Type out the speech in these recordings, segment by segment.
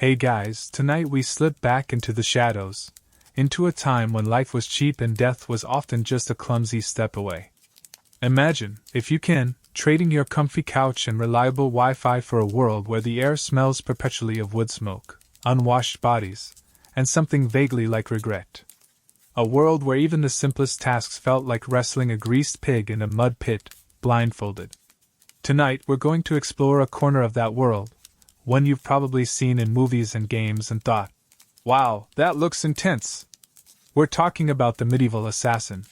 Hey guys, tonight we slip back into the shadows, into a time when life was cheap and death was often just a clumsy step away. Imagine, if you can, trading your comfy couch and reliable Wi-Fi for a world where the air smells perpetually of wood smoke, unwashed bodies, and something vaguely like regret. A world where even the simplest tasks felt like wrestling a greased pig in a mud pit, blindfolded. Tonight we're going to explore a corner of that world, one you've probably seen in movies and games and thought, "Wow, that looks intense." We're talking about the medieval assassin.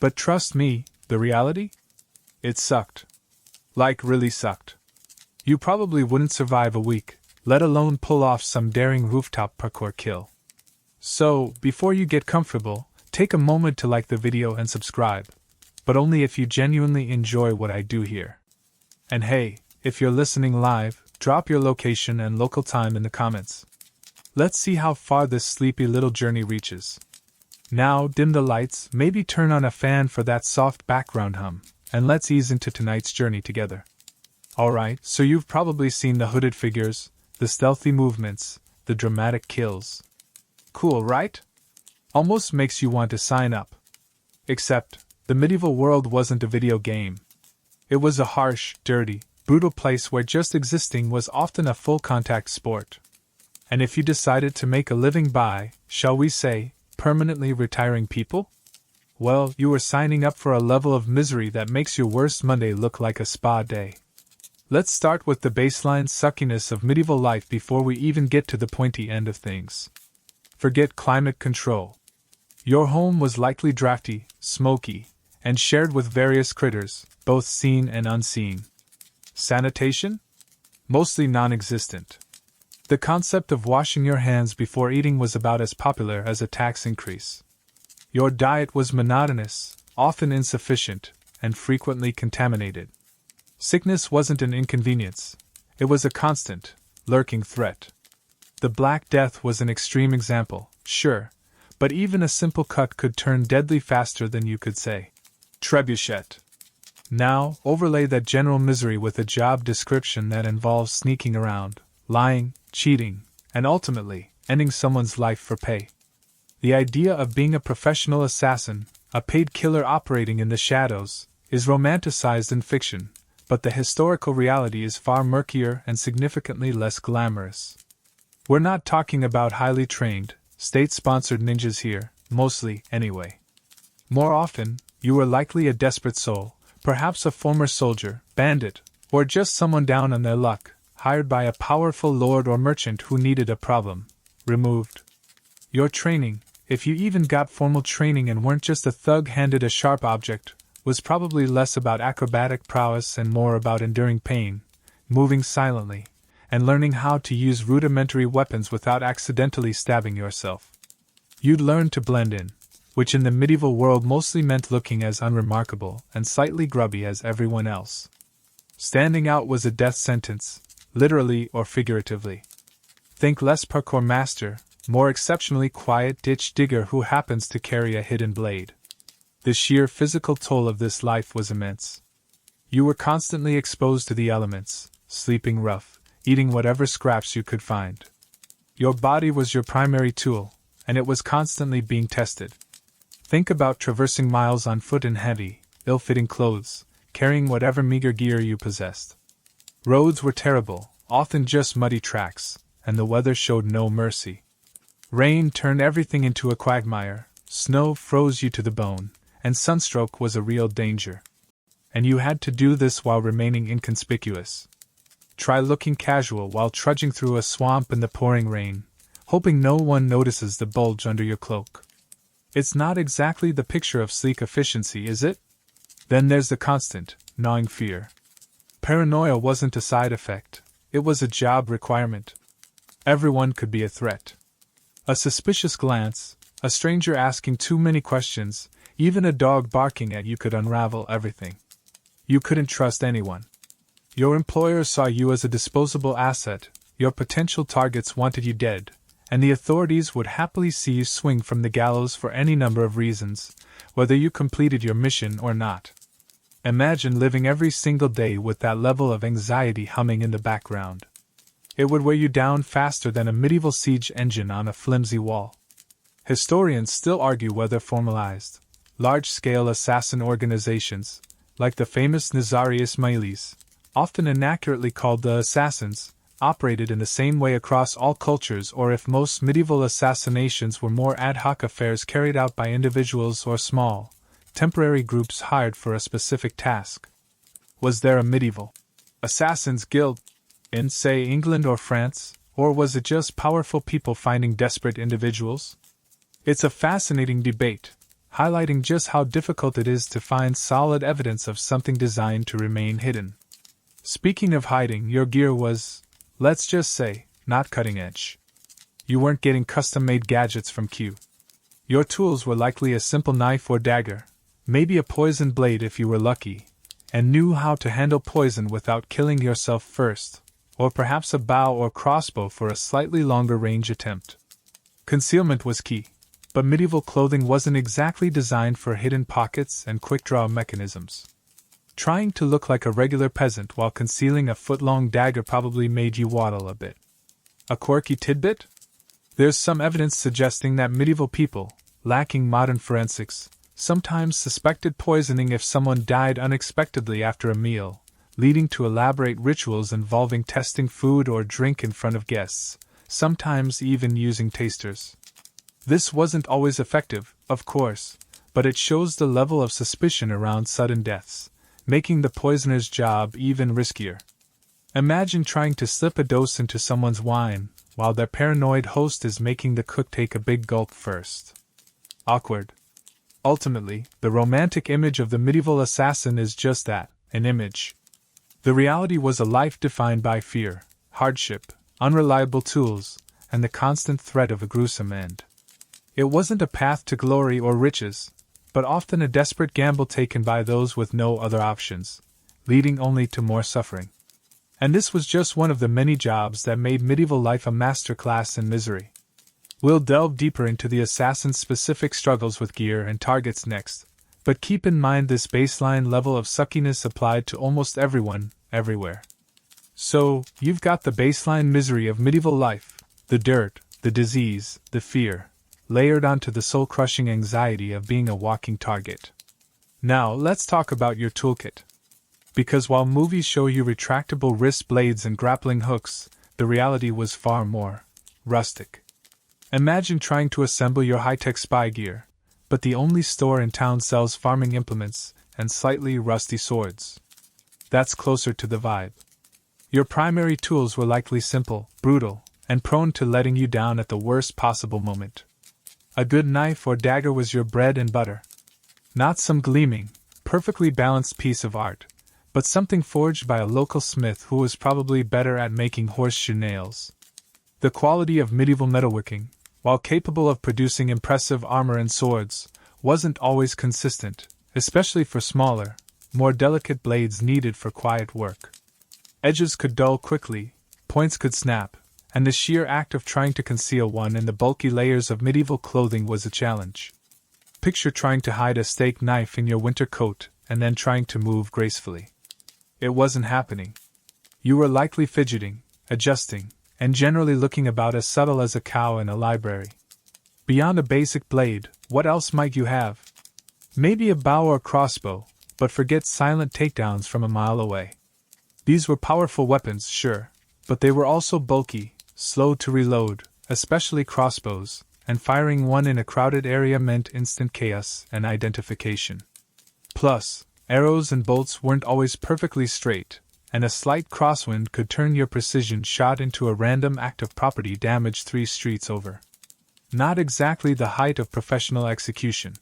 But trust me, the reality? It sucked. Like really sucked. You probably wouldn't survive a week, let alone pull off some daring rooftop parkour kill. So, before you get comfortable, take a moment to like the video and subscribe, but only if you genuinely enjoy what I do here. And hey, if you're listening live, drop your location and local time in the comments. Let's see how far this sleepy little journey reaches. Now, dim the lights, maybe turn on a fan for that soft background hum, and let's ease into tonight's journey together. Alright, so you've probably seen the hooded figures, the stealthy movements, the dramatic kills. Cool, right? Almost makes you want to sign up. Except, the medieval world wasn't a video game. It was a harsh, dirty, brutal place where just existing was often a full-contact sport. And if you decided to make a living by, shall we say, permanently retiring people? Well, you were signing up for a level of misery that makes your worst Monday look like a spa day. Let's start with the baseline suckiness of medieval life before we even get to the pointy end of things. Forget climate control. Your home was likely drafty, smoky, and shared with various critters, both seen and unseen. Sanitation? Mostly non-existent. The concept of washing your hands before eating was about as popular as a tax increase. Your diet was monotonous, often insufficient, and frequently contaminated. Sickness wasn't an inconvenience. It was a constant, lurking threat. The Black Death was an extreme example, sure, but even a simple cut could turn deadly faster than you could say. Trebuchet. Now, overlay that general misery with a job description that involves sneaking around, lying, cheating, and ultimately, ending someone's life for pay. The idea of being a professional assassin, a paid killer operating in the shadows, is romanticized in fiction, but the historical reality is far murkier and significantly less glamorous. We're not talking about highly trained, state-sponsored ninjas here, mostly, anyway. More often, you were likely a desperate soul, perhaps a former soldier, bandit, or just someone down on their luck, hired by a powerful lord or merchant who needed a problem removed. Your training, if you even got formal training and weren't just a thug handed a sharp object, was probably less about acrobatic prowess and more about enduring pain, moving silently, and learning how to use rudimentary weapons without accidentally stabbing yourself. You'd learn to blend in, which in the medieval world mostly meant looking as unremarkable and slightly grubby as everyone else. Standing out was a death sentence, literally or figuratively. Think less parkour master, more exceptionally quiet ditch digger who happens to carry a hidden blade. The sheer physical toll of this life was immense. You were constantly exposed to the elements, sleeping rough, eating whatever scraps you could find. Your body was your primary tool, and it was constantly being tested. Think about traversing miles on foot in heavy, ill-fitting clothes, carrying whatever meager gear you possessed. Roads were terrible, often just muddy tracks, and the weather showed no mercy. Rain turned everything into a quagmire, snow froze you to the bone, and sunstroke was a real danger. And you had to do this while remaining inconspicuous. Try looking casual while trudging through a swamp in the pouring rain, hoping no one notices the bulge under your cloak. It's not exactly the picture of sleek efficiency, is it? Then there's the constant, gnawing fear. Paranoia wasn't a side effect, it was a job requirement. Everyone could be a threat. A suspicious glance, a stranger asking too many questions, even a dog barking at you could unravel everything. You couldn't trust anyone. Your employer saw you as a disposable asset, your potential targets wanted you dead, and the authorities would happily see you swing from the gallows for any number of reasons, whether you completed your mission or not. Imagine living every single day with that level of anxiety humming in the background. It would wear you down faster than a medieval siege engine on a flimsy wall. Historians still argue whether formalized, large-scale assassin organizations, like the famous Nizari Ismailis, often inaccurately called the Assassins, operated in the same way across all cultures, or if most medieval assassinations were more ad hoc affairs carried out by individuals or small, temporary groups hired for a specific task. Was there a medieval assassins' guild in, say, England or France, or was it just powerful people finding desperate individuals? It's a fascinating debate, highlighting just how difficult it is to find solid evidence of something designed to remain hidden. Speaking of hiding, your gear was, let's just say, not cutting edge. You weren't getting custom-made gadgets from Q. Your tools were likely a simple knife or dagger, maybe a poison blade if you were lucky, and knew how to handle poison without killing yourself first, or perhaps a bow or crossbow for a slightly longer range attempt. Concealment was key, but medieval clothing wasn't exactly designed for hidden pockets and quick-draw mechanisms. Trying to look like a regular peasant while concealing a foot-long dagger probably made you waddle a bit. A quirky tidbit? There's some evidence suggesting that medieval people, lacking modern forensics, sometimes suspected poisoning if someone died unexpectedly after a meal, leading to elaborate rituals involving testing food or drink in front of guests, sometimes even using tasters. This wasn't always effective, of course, but it shows the level of suspicion around sudden deaths, making the poisoner's job even riskier. Imagine trying to slip a dose into someone's wine, while their paranoid host is making the cook take a big gulp first. Awkward. Ultimately, the romantic image of the medieval assassin is just that, an image. The reality was a life defined by fear, hardship, unreliable tools, and the constant threat of a gruesome end. It wasn't a path to glory or riches, but often a desperate gamble taken by those with no other options, leading only to more suffering. And this was just one of the many jobs that made medieval life a masterclass in misery. We'll delve deeper into the assassin's specific struggles with gear and targets next, but keep in mind this baseline level of suckiness applied to almost everyone, everywhere. So, you've got the baseline misery of medieval life, the dirt, the disease, the fear, layered onto the soul-crushing anxiety of being a walking target. Now, let's talk about your toolkit. Because while movies show you retractable wrist blades and grappling hooks, the reality was far more rustic. Imagine trying to assemble your high-tech spy gear, but the only store in town sells farming implements and slightly rusty swords. That's closer to the vibe. Your primary tools were likely simple, brutal, and prone to letting you down at the worst possible moment. A good knife or dagger was your bread and butter. Not some gleaming, perfectly balanced piece of art, but something forged by a local smith who was probably better at making horseshoe nails. The quality of medieval metalworking, while capable of producing impressive armor and swords, wasn't always consistent, especially for smaller, more delicate blades needed for quiet work. Edges could dull quickly, points could snap, and the sheer act of trying to conceal one in the bulky layers of medieval clothing was a challenge. Picture trying to hide a steak knife in your winter coat and then trying to move gracefully. It wasn't happening. You were likely fidgeting, adjusting, and generally looking about as subtle as a cow in a library. Beyond a basic blade, what else might you have? Maybe a bow or crossbow, but forget silent takedowns from a mile away. These were powerful weapons, sure, but they were also bulky, slow to reload, especially crossbows, and firing one in a crowded area meant instant chaos and identification. Plus, arrows and bolts weren't always perfectly straight, and a slight crosswind could turn your precision shot into a random act of property damage 3 streets over. Not exactly the height of professional execution.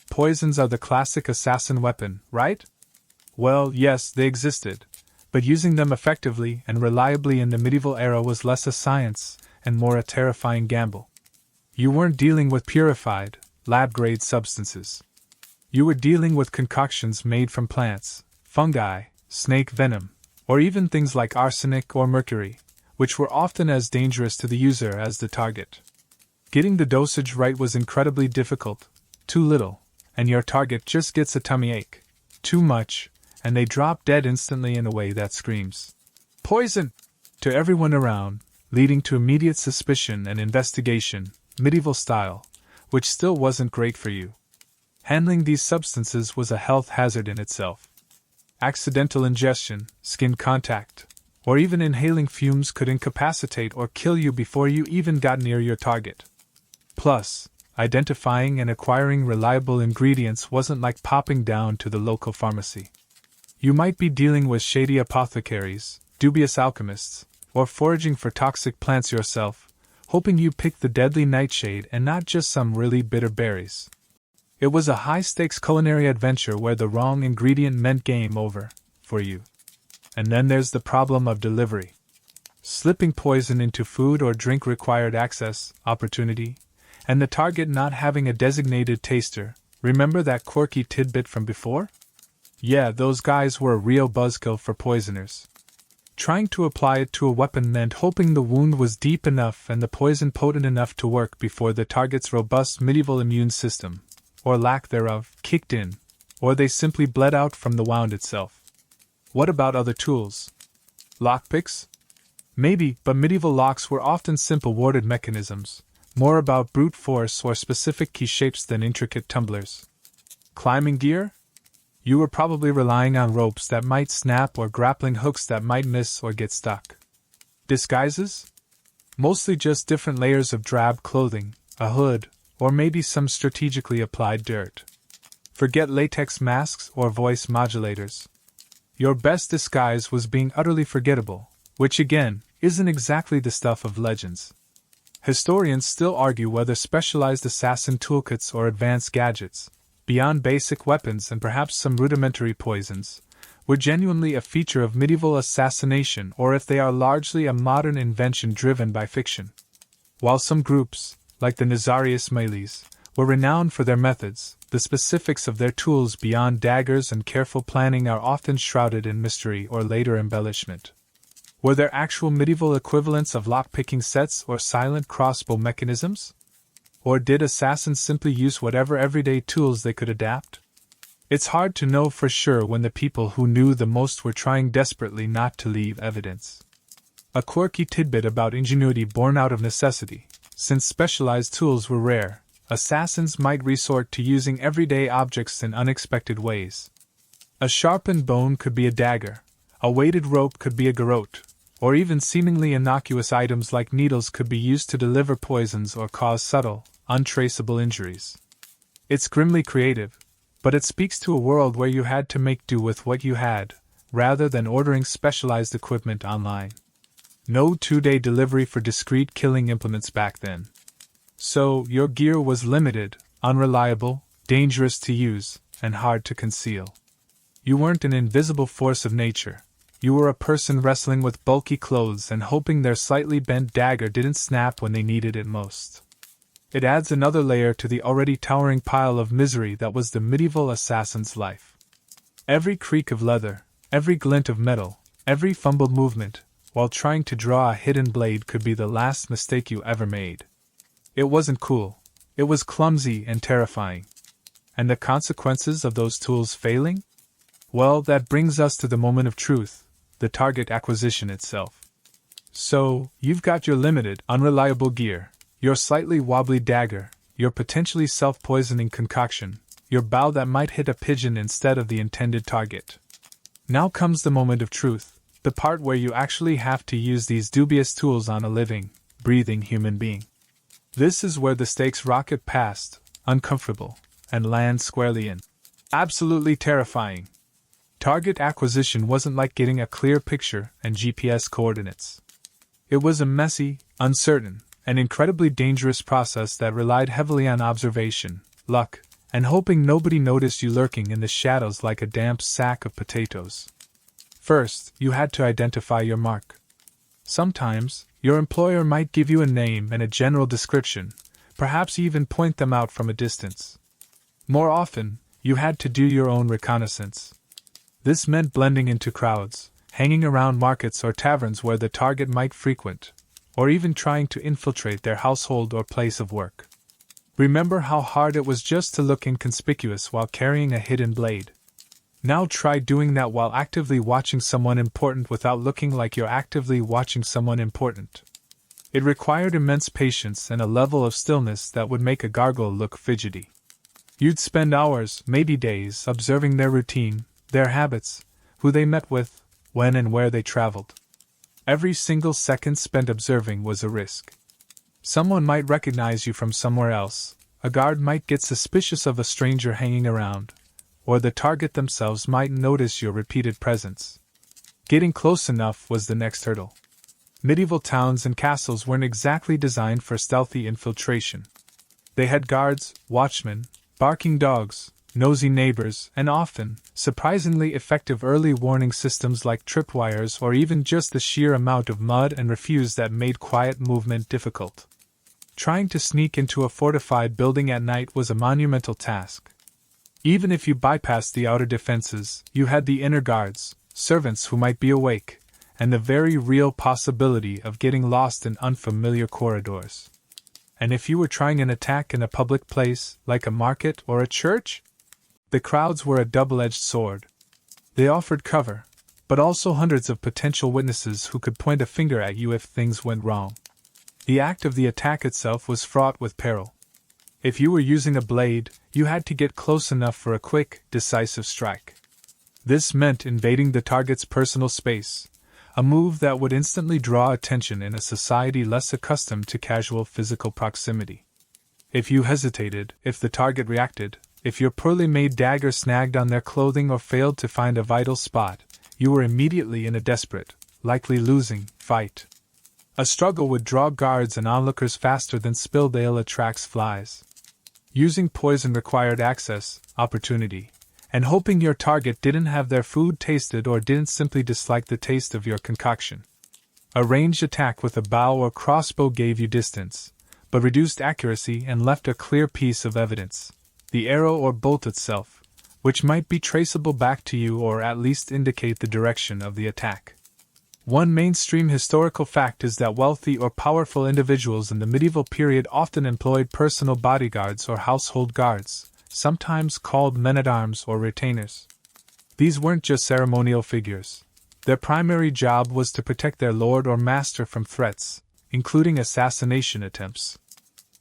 Poisons are the classic assassin weapon, right? Well, yes, they existed, but using them effectively and reliably in the medieval era was less a science and more a terrifying gamble. You weren't dealing with purified, lab-grade substances. You were dealing with concoctions made from plants, fungi, snake venom, or even things like arsenic or mercury, which were often as dangerous to the user as the target. Getting the dosage right was incredibly difficult. Too little, and your target just gets a tummy ache. Too much, and they drop dead instantly in a way that screams, "Poison!" to everyone around, leading to immediate suspicion and investigation, medieval style, which still wasn't great for you. Handling these substances was a health hazard in itself. Accidental ingestion, skin contact, or even inhaling fumes could incapacitate or kill you before you even got near your target. Plus, identifying and acquiring reliable ingredients wasn't like popping down to the local pharmacy. You might be dealing with shady apothecaries, dubious alchemists, or foraging for toxic plants yourself, hoping you picked the deadly nightshade and not just some really bitter berries. It was a high-stakes culinary adventure where the wrong ingredient meant game over, for you. And then there's the problem of delivery. Slipping poison into food or drink required access, opportunity, and the target not having a designated taster. Remember that quirky tidbit from before? Yeah, those guys were a real buzzkill for poisoners. Trying to apply it to a weapon meant hoping the wound was deep enough and the poison potent enough to work before the target's robust medieval immune system, or lack thereof, kicked in, or they simply bled out from the wound itself. What about other tools? Lockpicks? Maybe, but medieval locks were often simple warded mechanisms, more about brute force or specific key shapes than intricate tumblers. Climbing gear? You were probably relying on ropes that might snap or grappling hooks that might miss or get stuck. Disguises? Mostly just different layers of drab clothing, a hood, or maybe some strategically applied dirt. Forget latex masks or voice modulators. Your best disguise was being utterly forgettable, which again, isn't exactly the stuff of legends. Historians still argue whether specialized assassin toolkits or advanced gadgets, beyond basic weapons and perhaps some rudimentary poisons, were genuinely a feature of medieval assassination or if they are largely a modern invention driven by fiction. While some groups, like the Nazarius Melees, were renowned for their methods, the specifics of their tools beyond daggers and careful planning are often shrouded in mystery or later embellishment. Were there actual medieval equivalents of lock-picking sets or silent crossbow mechanisms? Or did assassins simply use whatever everyday tools they could adapt? It's hard to know for sure when the people who knew the most were trying desperately not to leave evidence. A quirky tidbit about ingenuity born out of necessity: since specialized tools were rare, assassins might resort to using everyday objects in unexpected ways. A sharpened bone could be a dagger, a weighted rope could be a garrote, or even seemingly innocuous items like needles could be used to deliver poisons or cause subtle, untraceable injuries. It's grimly creative, but it speaks to a world where you had to make do with what you had, rather than ordering specialized equipment online. No 2-day delivery for discreet killing implements back then. So, your gear was limited, unreliable, dangerous to use, and hard to conceal. You weren't an invisible force of nature. You were a person wrestling with bulky clothes and hoping their slightly bent dagger didn't snap when they needed it most. It adds another layer to the already towering pile of misery that was the medieval assassin's life. Every creak of leather, every glint of metal, every fumbled movement, while trying to draw a hidden blade could be the last mistake you ever made. It wasn't cool. It was clumsy and terrifying. And the consequences of those tools failing? Well, that brings us to the moment of truth, the target acquisition itself. So, you've got your limited, unreliable gear, your slightly wobbly dagger, your potentially self-poisoning concoction, your bow that might hit a pigeon instead of the intended target. Now comes the moment of truth, the part where you actually have to use these dubious tools on a living, breathing human being. This is where the stakes rocket past, uncomfortable, and land squarely in. Absolutely terrifying. Target acquisition wasn't like getting a clear picture and GPS coordinates. It was a messy, uncertain, and incredibly dangerous process that relied heavily on observation, luck, and hoping nobody noticed you lurking in the shadows like a damp sack of potatoes. First, you had to identify your mark. Sometimes, your employer might give you a name and a general description, perhaps even point them out from a distance. More often, you had to do your own reconnaissance. This meant blending into crowds, hanging around markets or taverns where the target might frequent, or even trying to infiltrate their household or place of work. Remember how hard it was just to look inconspicuous while carrying a hidden blade? Now try doing that while actively watching someone important without looking like you're actively watching someone important. It required immense patience and a level of stillness that would make a gargoyle look fidgety. You'd spend hours, maybe days, observing their routine, their habits, who they met with, when and where they traveled. Every single second spent observing was a risk. Someone might recognize you from somewhere else, a guard might get suspicious of a stranger hanging around, or the target themselves might notice your repeated presence. Getting close enough was the next hurdle. Medieval towns and castles weren't exactly designed for stealthy infiltration. They had guards, watchmen, barking dogs, nosy neighbors, and often, surprisingly effective early warning systems like tripwires or even just the sheer amount of mud and refuse that made quiet movement difficult. Trying to sneak into a fortified building at night was a monumental task. Even if you bypassed the outer defenses, you had the inner guards, servants who might be awake, and the very real possibility of getting lost in unfamiliar corridors. And if you were trying an attack in a public place, like a market or a church, the crowds were a double-edged sword. They offered cover, but also hundreds of potential witnesses who could point a finger at you if things went wrong. The act of the attack itself was fraught with peril. If you were using a blade, you had to get close enough for a quick, decisive strike. This meant invading the target's personal space, a move that would instantly draw attention in a society less accustomed to casual physical proximity. If you hesitated, if the target reacted, if your poorly made dagger snagged on their clothing or failed to find a vital spot, you were immediately in a desperate, likely losing, fight. A struggle would draw guards and onlookers faster than spilled ale attracts flies. Using poison required access, opportunity, and hoping your target didn't have their food tasted or didn't simply dislike the taste of your concoction. A ranged attack with a bow or crossbow gave you distance, but reduced accuracy and left a clear piece of evidence, the arrow or bolt itself, which might be traceable back to you or at least indicate the direction of the attack. One mainstream historical fact is that wealthy or powerful individuals in the medieval period often employed personal bodyguards or household guards, sometimes called men-at-arms or retainers. These weren't just ceremonial figures. Their primary job was to protect their lord or master from threats, including assassination attempts.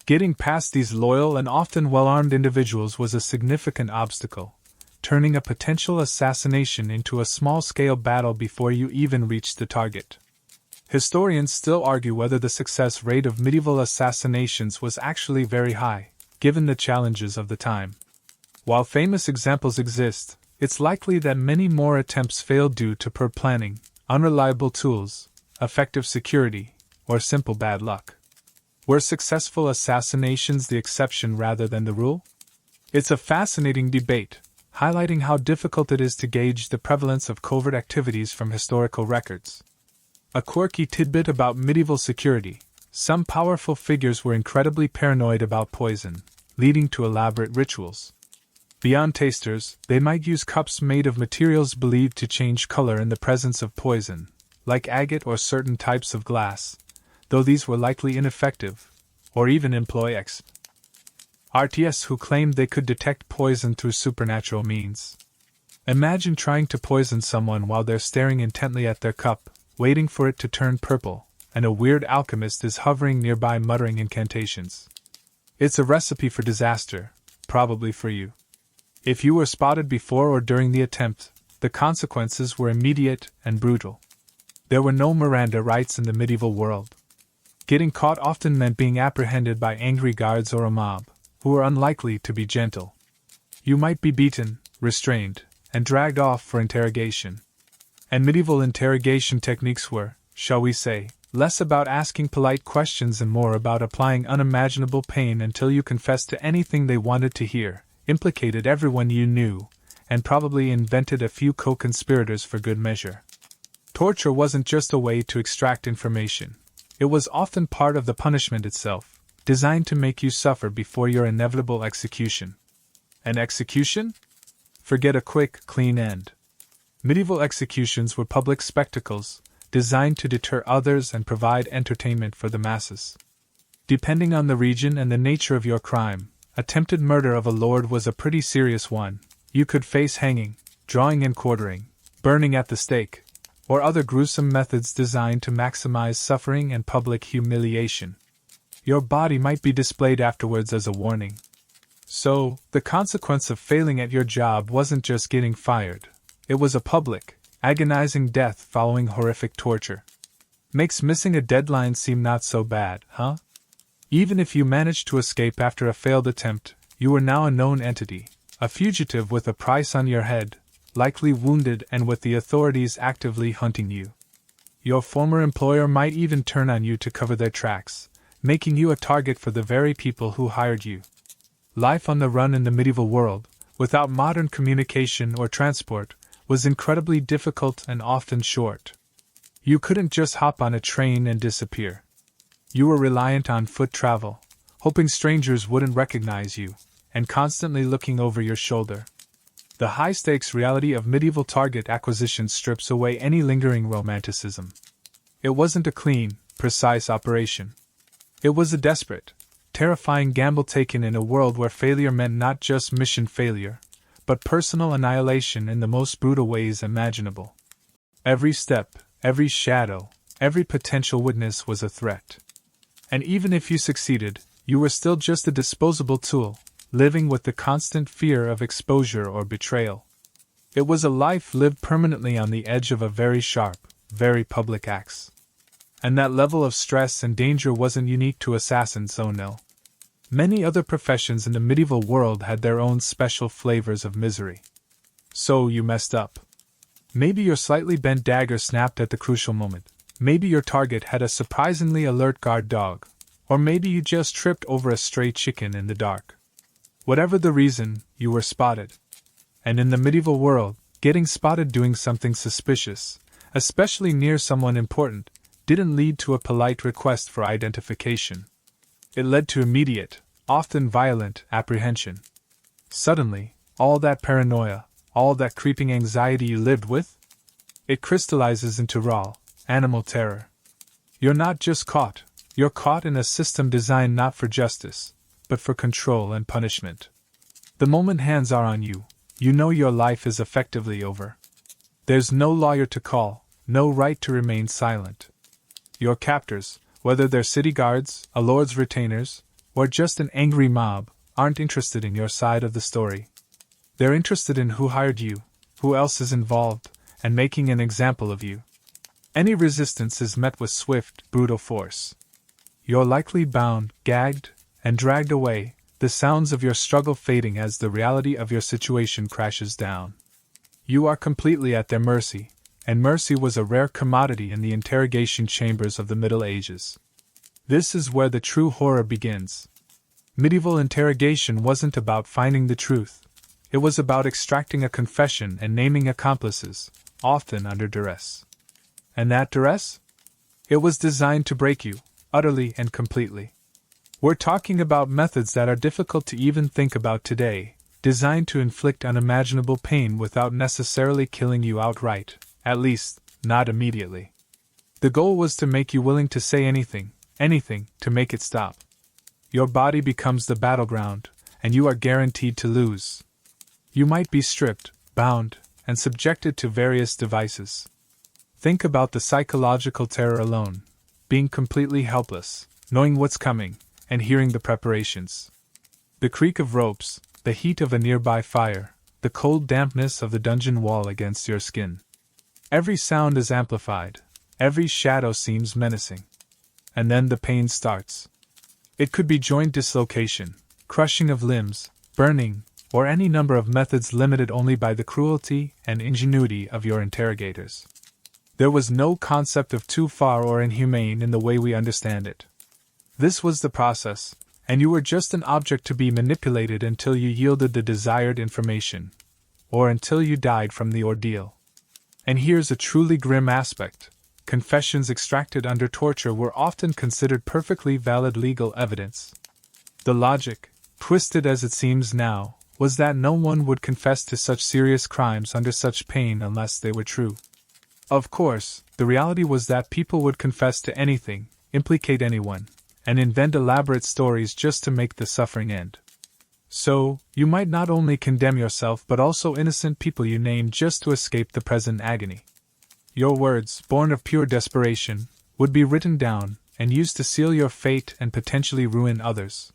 Getting past these loyal and often well-armed individuals was a significant obstacle, turning a potential assassination into a small-scale battle before you even reached the target. Historians still argue whether the success rate of medieval assassinations was actually very high, given the challenges of the time. While famous examples exist, it's likely that many more attempts failed due to poor planning, unreliable tools, effective security, or simple bad luck. Were successful assassinations the exception rather than the rule? It's a fascinating debate, highlighting how difficult it is to gauge the prevalence of covert activities from historical records. A quirky tidbit about medieval security: some powerful figures were incredibly paranoid about poison, leading to elaborate rituals. Beyond tasters, they might use cups made of materials believed to change color in the presence of poison, like agate or certain types of glass, though these were likely ineffective, or even employ RTS who claimed they could detect poison through supernatural means. Imagine trying to poison someone while they're staring intently at their cup, waiting for it to turn purple, and a weird alchemist is hovering nearby muttering incantations. It's a recipe for disaster, probably for you. If you were spotted before or during the attempt, the consequences were immediate and brutal. There were no Miranda rights in the medieval world. Getting caught often meant being apprehended by angry guards or a mob, who were unlikely to be gentle. You might be beaten, restrained, and dragged off for interrogation. And medieval interrogation techniques were, shall we say, less about asking polite questions and more about applying unimaginable pain until you confessed to anything they wanted to hear, implicated everyone you knew, and probably invented a few co-conspirators for good measure. Torture wasn't just a way to extract information. It was often part of the punishment itself, designed to make you suffer before your inevitable execution. An execution? Forget a quick, clean end. Medieval executions were public spectacles, designed to deter others and provide entertainment for the masses. Depending on the region and the nature of your crime, attempted murder of a lord was a pretty serious one. You could face hanging, drawing and quartering, burning at the stake, or other gruesome methods designed to maximize suffering and public humiliation. Your body might be displayed afterwards as a warning. So, the consequence of failing at your job wasn't just getting fired. It was a public, agonizing death following horrific torture. Makes missing a deadline seem not so bad, huh? Even if you managed to escape after a failed attempt, you were now a known entity, a fugitive with a price on your head, likely wounded and with the authorities actively hunting you. Your former employer might even turn on you to cover their tracks, making you a target for the very people who hired you. Life on the run in the medieval world, without modern communication or transport, was incredibly difficult and often short. You couldn't just hop on a train and disappear. You were reliant on foot travel, hoping strangers wouldn't recognize you, and constantly looking over your shoulder. The high-stakes reality of medieval target acquisition strips away any lingering romanticism. It wasn't a clean, precise operation. It was a desperate, terrifying gamble taken in a world where failure meant not just mission failure, but personal annihilation in the most brutal ways imaginable. Every step, every shadow, every potential witness was a threat. And even if you succeeded, you were still just a disposable tool, living with the constant fear of exposure or betrayal. It was a life lived permanently on the edge of a very sharp, very public axe. And that level of stress and danger wasn't unique to assassins, oh no. Many other professions in the medieval world had their own special flavors of misery. So you messed up. Maybe your slightly bent dagger snapped at the crucial moment. Maybe your target had a surprisingly alert guard dog. Or maybe you just tripped over a stray chicken in the dark. Whatever the reason, you were spotted. And in the medieval world, getting spotted doing something suspicious, especially near someone important, didn't lead to a polite request for identification. It led to immediate, often violent, apprehension. Suddenly, all that paranoia, all that creeping anxiety you lived with, it crystallizes into raw, animal terror. You're not just caught, you're caught in a system designed not for justice, but for control and punishment. The moment hands are on you, you know your life is effectively over. There's no lawyer to call, no right to remain silent. Your captors, whether they're city guards, a lord's retainers, or just an angry mob, aren't interested in your side of the story. They're interested in who hired you, who else is involved, and making an example of you. Any resistance is met with swift, brutal force. You're likely bound, gagged, and dragged away, the sounds of your struggle fading as the reality of your situation crashes down. You are completely at their mercy, and mercy was a rare commodity in the interrogation chambers of the Middle Ages. This is where the true horror begins. Medieval interrogation wasn't about finding the truth. It was about extracting a confession and naming accomplices, often under duress. And that duress? It was designed to break you, utterly and completely. We're talking about methods that are difficult to even think about today, designed to inflict unimaginable pain without necessarily killing you outright, at least, not immediately. The goal was to make you willing to say anything, to make it stop. Your body becomes the battleground, and you are guaranteed to lose. You might be stripped, bound, and subjected to various devices. Think about the psychological terror alone, being completely helpless, knowing what's coming, and hearing the preparations. The creak of ropes, the heat of a nearby fire, the cold dampness of the dungeon wall against your skin. Every sound is amplified, every shadow seems menacing. And then the pain starts. It could be joint dislocation, crushing of limbs, burning, or any number of methods limited only by the cruelty and ingenuity of your interrogators. There was no concept of too far or inhumane in the way we understand it. This was the process, and you were just an object to be manipulated until you yielded the desired information, or until you died from the ordeal. And here's a truly grim aspect. Confessions extracted under torture were often considered perfectly valid legal evidence. The logic, twisted as it seems now, was that no one would confess to such serious crimes under such pain unless they were true. Of course, the reality was that people would confess to anything, implicate anyone, and invent elaborate stories just to make the suffering end. So, you might not only condemn yourself but also innocent people you name just to escape the present agony. Your words, born of pure desperation, would be written down and used to seal your fate and potentially ruin others.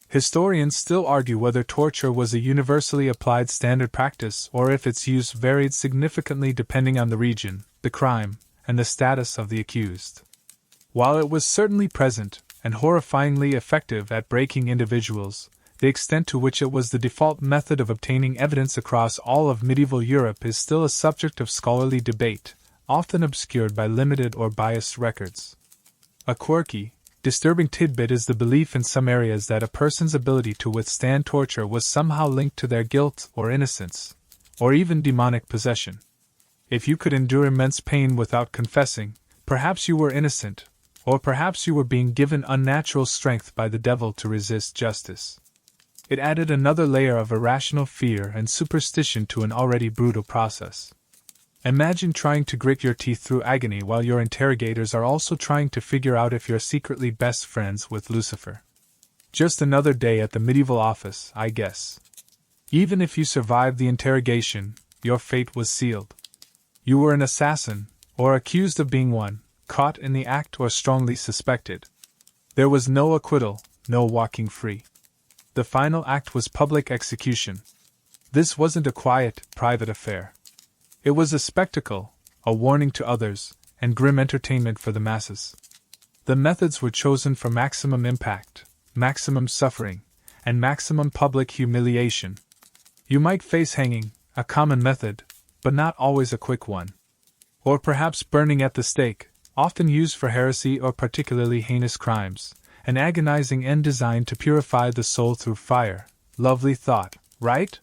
Historians still argue whether torture was a universally applied standard practice or if its use varied significantly depending on the region, the crime, and the status of the accused. While it was certainly present and horrifyingly effective at breaking individuals, the extent to which it was the default method of obtaining evidence across all of medieval Europe is still a subject of scholarly debate, often obscured by limited or biased records. A quirky, disturbing tidbit is the belief in some areas that a person's ability to withstand torture was somehow linked to their guilt or innocence, or even demonic possession. If you could endure immense pain without confessing, perhaps you were innocent, or perhaps you were being given unnatural strength by the devil to resist justice. It added another layer of irrational fear and superstition to an already brutal process. Imagine trying to grit your teeth through agony while your interrogators are also trying to figure out if you're secretly best friends with Lucifer. Just another day at the medieval office, I guess. Even if you survived the interrogation, your fate was sealed. You were an assassin, or accused of being one, caught in the act or strongly suspected. There was no acquittal, no walking free. The final act was public execution. This wasn't a quiet, private affair. It was a spectacle, a warning to others, and grim entertainment for the masses. The methods were chosen for maximum impact, maximum suffering, and maximum public humiliation. You might face hanging, a common method, but not always a quick one. Or perhaps burning at the stake, often used for heresy or particularly heinous crimes, an agonizing end designed to purify the soul through fire. Lovely thought, right?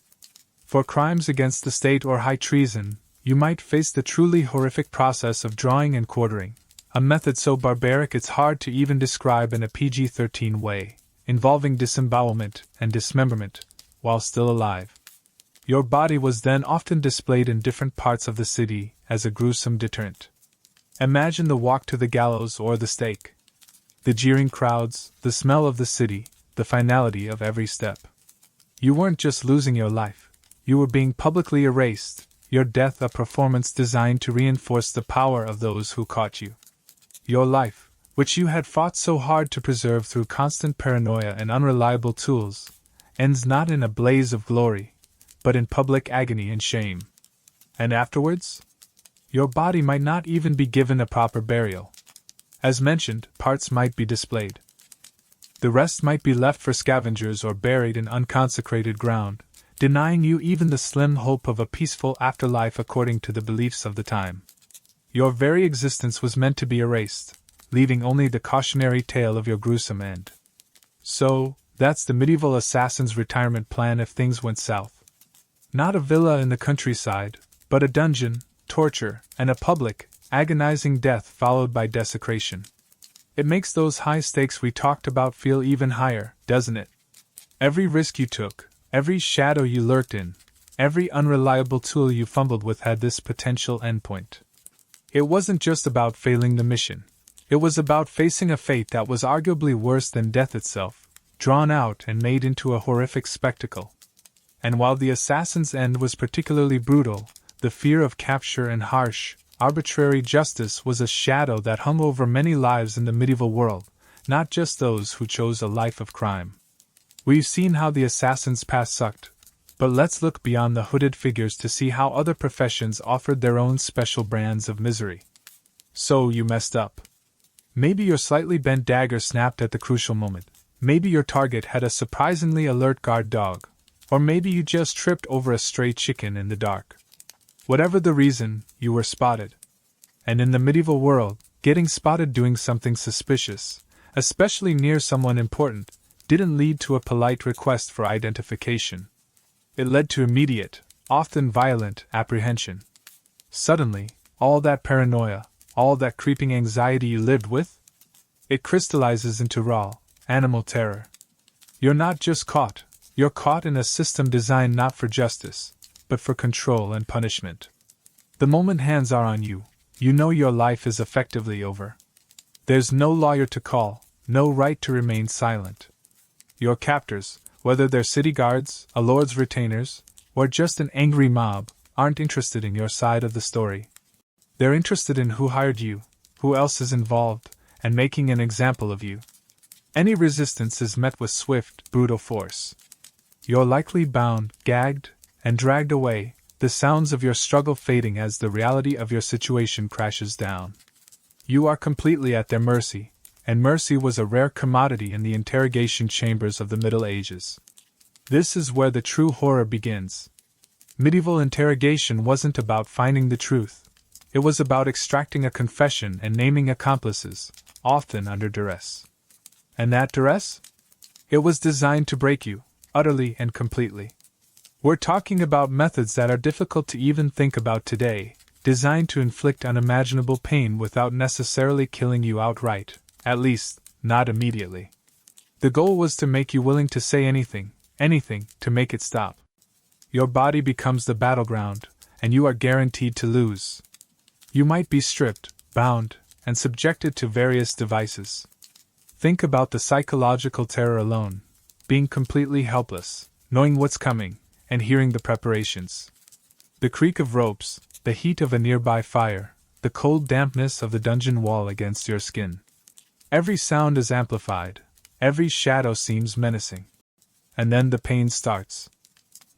For crimes against the state or high treason, you might face the truly horrific process of drawing and quartering, a method so barbaric it's hard to even describe in a PG-13 way, involving disembowelment and dismemberment, while still alive. Your body was then often displayed in different parts of the city as a gruesome deterrent. Imagine the walk to the gallows or the stake. The jeering crowds, the smell of the city, the finality of every step. You weren't just losing your life, you were being publicly erased, your death a performance designed to reinforce the power of those who caught you. Your life, which you had fought so hard to preserve through constant paranoia and unreliable tools, ends not in a blaze of glory, but in public agony and shame. And afterwards? Your body might not even be given a proper burial. As mentioned, parts might be displayed. The rest might be left for scavengers or buried in unconsecrated ground, denying you even the slim hope of a peaceful afterlife according to the beliefs of the time. Your very existence was meant to be erased, leaving only the cautionary tale of your gruesome end. So, that's the medieval assassin's retirement plan if things went south. Not a villa in the countryside, but a dungeon, torture, and a public, agonizing death followed by desecration. It makes those high stakes we talked about feel even higher, doesn't it? Every risk you took, every shadow you lurked in, every unreliable tool you fumbled with had this potential endpoint. It wasn't just about failing the mission. It was about facing a fate that was arguably worse than death itself, drawn out and made into a horrific spectacle. And while the assassin's end was particularly brutal, the fear of capture and harsh, arbitrary justice was a shadow that hung over many lives in the medieval world, not just those who chose a life of crime. We've seen how the assassin's past sucked, but let's look beyond the hooded figures to see how other professions offered their own special brands of misery. So you messed up. Maybe your slightly bent dagger snapped at the crucial moment. Maybe your target had a surprisingly alert guard dog. Or maybe you just tripped over a stray chicken in the dark. Whatever the reason, you were spotted. And in the medieval world, getting spotted doing something suspicious, especially near someone important, didn't lead to a polite request for identification. It led to immediate, often violent, apprehension. Suddenly, all that paranoia, all that creeping anxiety you lived with? It crystallizes into raw, animal terror. You're not just caught, you're caught in a system designed not for justice, but for control and punishment. The moment hands are on you, you know your life is effectively over. There's no lawyer to call, no right to remain silent. Your captors, whether they're city guards, a lord's retainers, or just an angry mob, aren't interested in your side of the story. They're interested in who hired you, who else is involved, and making an example of you. Any resistance is met with swift, brutal force. You're likely bound, gagged, and dragged away, the sounds of your struggle fading as the reality of your situation crashes down. You are completely at their mercy, and mercy was a rare commodity in the interrogation chambers of the Middle Ages. This is where the true horror begins. Medieval interrogation wasn't about finding the truth. It was about extracting a confession and naming accomplices, often under duress. And that duress? It was designed to break you, utterly and completely. We're talking about methods that are difficult to even think about today, designed to inflict unimaginable pain without necessarily killing you outright, at least, not immediately. The goal was to make you willing to say anything to make it stop. Your body becomes the battleground, and you are guaranteed to lose. You might be stripped, bound, and subjected to various devices. Think about the psychological terror alone, being completely helpless, knowing what's coming, and hearing the preparations. The creak of ropes, the heat of a nearby fire, the cold dampness of the dungeon wall against your skin. Every sound is amplified, every shadow seems menacing. And then the pain starts.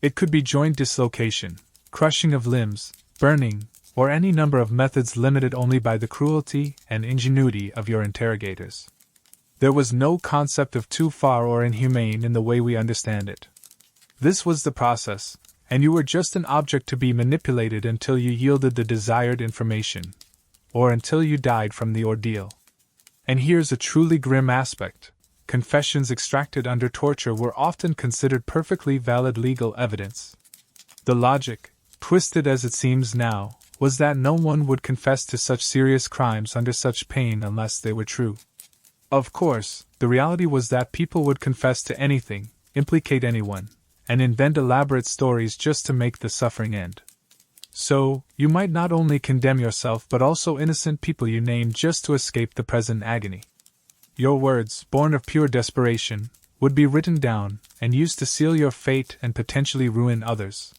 It could be joint dislocation, crushing of limbs, burning, or any number of methods limited only by the cruelty and ingenuity of your interrogators. There was no concept of too far or inhumane in the way we understand it. This was the process, and you were just an object to be manipulated until you yielded the desired information, or until you died from the ordeal. And here's a truly grim aspect. Confessions extracted under torture were often considered perfectly valid legal evidence. The logic, twisted as it seems now, was that no one would confess to such serious crimes under such pain unless they were true. Of course, the reality was that people would confess to anything, implicate anyone, and invent elaborate stories just to make the suffering end. So, you might not only condemn yourself but also innocent people you named just to escape the present agony. Your words, born of pure desperation, would be written down and used to seal your fate and potentially ruin others.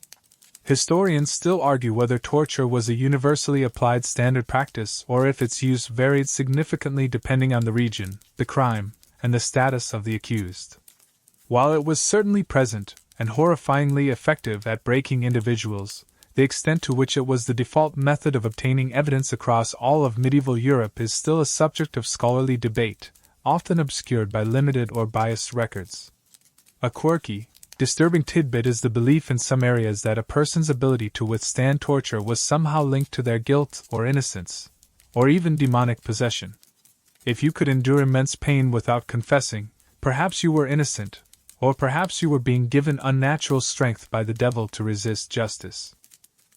Historians still argue whether torture was a universally applied standard practice or if its use varied significantly depending on the region, the crime, and the status of the accused. While it was certainly present and horrifyingly effective at breaking individuals, the extent to which it was the default method of obtaining evidence across all of medieval Europe is still a subject of scholarly debate, often obscured by limited or biased records. A quirky, disturbing tidbit is the belief in some areas that a person's ability to withstand torture was somehow linked to their guilt or innocence, or even demonic possession. If you could endure immense pain without confessing, perhaps you were innocent, or perhaps you were being given unnatural strength by the devil to resist justice.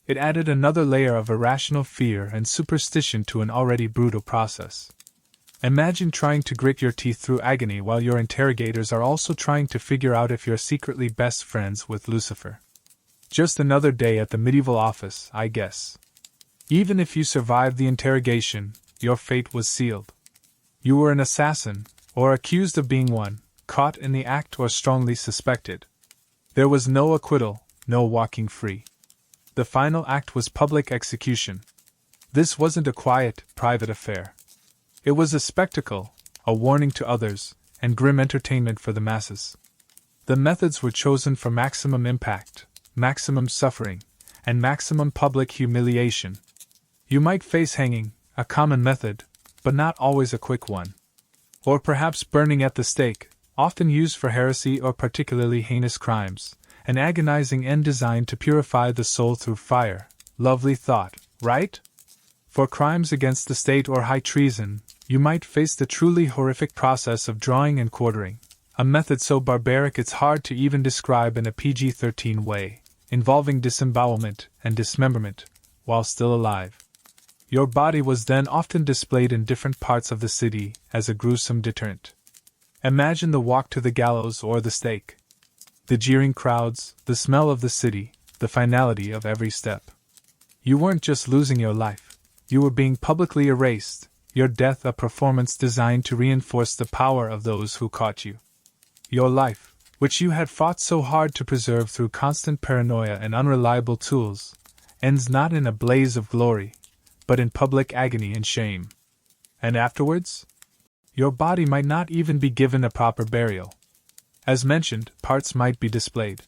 It added another layer of irrational fear and superstition to an already brutal process. Imagine trying to grit your teeth through agony while your interrogators are also trying to figure out if you're secretly best friends with Lucifer. Just another day at the medieval office, I guess. Even if you survived the interrogation, your fate was sealed. You were an assassin, or accused of being one, caught in the act or strongly suspected. There was no acquittal, no walking free. The final act was public execution. This wasn't a quiet, private affair. It was a spectacle, a warning to others, and grim entertainment for the masses. The methods were chosen for maximum impact, maximum suffering, and maximum public humiliation. You might face hanging, a common method, but not always a quick one. Or perhaps burning at the stake, often used for heresy or particularly heinous crimes, an agonizing end designed to purify the soul through fire. Lovely thought, right? For crimes against the state or high treason, you might face the truly horrific process of drawing and quartering, a method so barbaric it's hard to even describe in a PG-13 way, involving disembowelment and dismemberment, while still alive. Your body was then often displayed in different parts of the city as a gruesome deterrent. Imagine the walk to the gallows or the stake. The jeering crowds, the smell of the city, the finality of every step. You weren't just losing your life, you were being publicly erased, your death a performance designed to reinforce the power of those who caught you. Your life, which you had fought so hard to preserve through constant paranoia and unreliable tools, ends not in a blaze of glory, but in public agony and shame. And afterwards? Your body might not even be given a proper burial. As mentioned, parts might be displayed.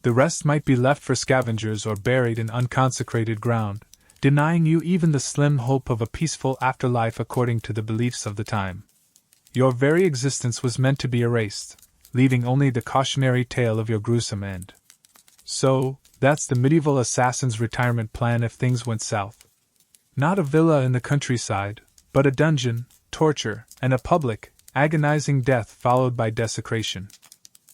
The rest might be left for scavengers or buried in unconsecrated ground, denying you even the slim hope of a peaceful afterlife according to the beliefs of the time. Your very existence was meant to be erased, leaving only the cautionary tale of your gruesome end. So, that's the medieval assassin's retirement plan if things went south. Not a villa in the countryside, but a dungeon, torture, and a public, agonizing death followed by desecration.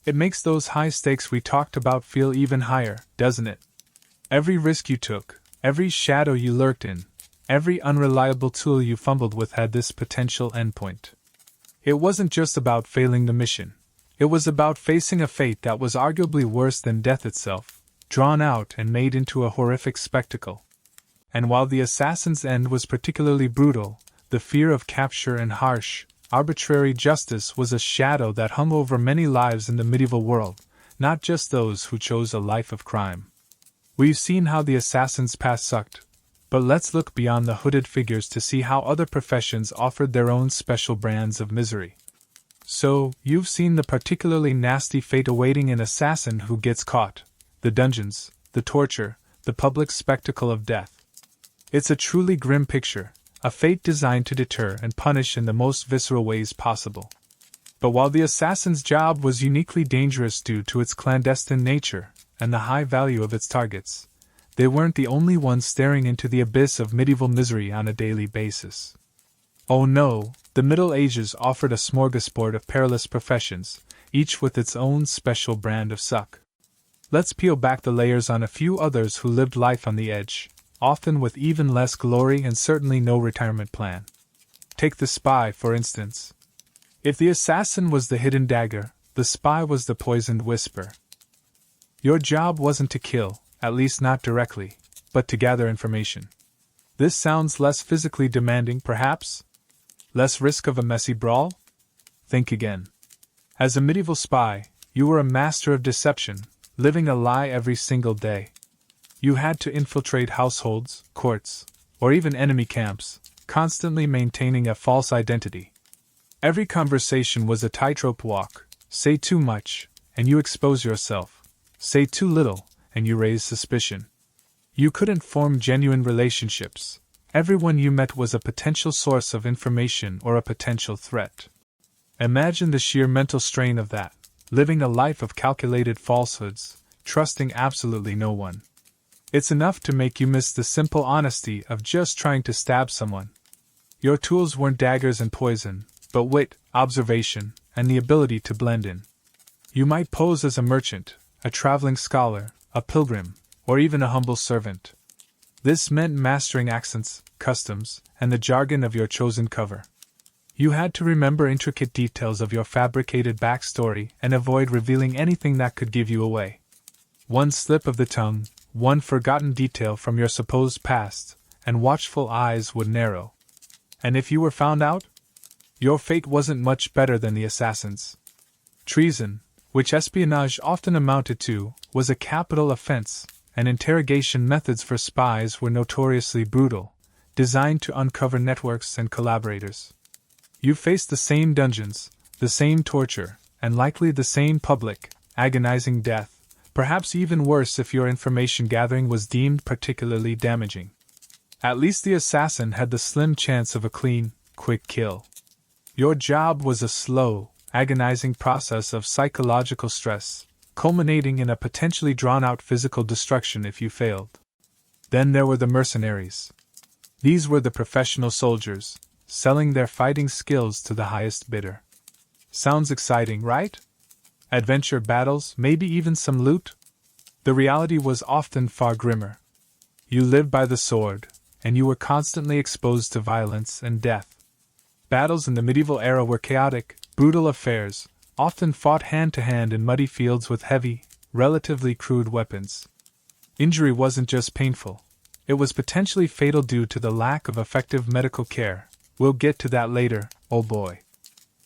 It makes those high stakes we talked about feel even higher, doesn't it? Every risk you took, every shadow you lurked in, every unreliable tool you fumbled with had this potential endpoint. It wasn't just about failing the mission. It was about facing a fate that was arguably worse than death itself, drawn out and made into a horrific spectacle. And while the assassin's end was particularly brutal, the fear of capture and harsh, arbitrary justice was a shadow that hung over many lives in the medieval world, not just those who chose a life of crime. We've seen how the assassin's past sucked, but let's look beyond the hooded figures to see how other professions offered their own special brands of misery. So, you've seen the particularly nasty fate awaiting an assassin who gets caught, the dungeons, the torture, the public spectacle of death. It's a truly grim picture, a fate designed to deter and punish in the most visceral ways possible. But while the assassin's job was uniquely dangerous due to its clandestine nature and the high value of its targets, they weren't the only ones staring into the abyss of medieval misery on a daily basis. Oh no, the Middle Ages offered a smorgasbord of perilous professions, each with its own special brand of suck. Let's peel back the layers on a few others who lived life on the edge, often with even less glory and certainly no retirement plan. Take the spy, for instance. If the assassin was the hidden dagger, the spy was the poisoned whisper. Your job wasn't to kill, at least not directly, but to gather information. This sounds less physically demanding, perhaps? Less risk of a messy brawl? Think again. As a medieval spy, you were a master of deception, living a lie every single day. You had to infiltrate households, courts, or even enemy camps, constantly maintaining a false identity. Every conversation was a tightrope walk. Say too much, and you expose yourself. Say too little, and you raise suspicion. You couldn't form genuine relationships. Everyone you met was a potential source of information or a potential threat. Imagine the sheer mental strain of that, living a life of calculated falsehoods, trusting absolutely no one. It's enough to make you miss the simple honesty of just trying to stab someone. Your tools weren't daggers and poison, but wit, observation, and the ability to blend in. You might pose as a merchant, a traveling scholar, a pilgrim, or even a humble servant. This meant mastering accents, customs, and the jargon of your chosen cover. You had to remember intricate details of your fabricated backstory and avoid revealing anything that could give you away. One slip of the tongue, one forgotten detail from your supposed past, and watchful eyes would narrow. And if you were found out? Your fate wasn't much better than the assassin's. Treason, which espionage often amounted to, was a capital offense, and interrogation methods for spies were notoriously brutal, designed to uncover networks and collaborators. You faced the same dungeons, the same torture, and likely the same public, agonizing death, perhaps even worse if your information gathering was deemed particularly damaging. At least the assassin had the slim chance of a clean, quick kill. Your job was a slow, agonizing process of psychological stress, culminating in a potentially drawn-out physical destruction if you failed. Then there were the mercenaries. These were the professional soldiers, selling their fighting skills to the highest bidder. Sounds exciting, right? Adventure battles, maybe even some loot? The reality was often far grimmer. You lived by the sword, and you were constantly exposed to violence and death. Battles in the medieval era were chaotic, brutal affairs, often fought hand-to-hand in muddy fields with heavy, relatively crude weapons. Injury wasn't just painful. It was potentially fatal due to the lack of effective medical care. We'll get to that later, oh boy.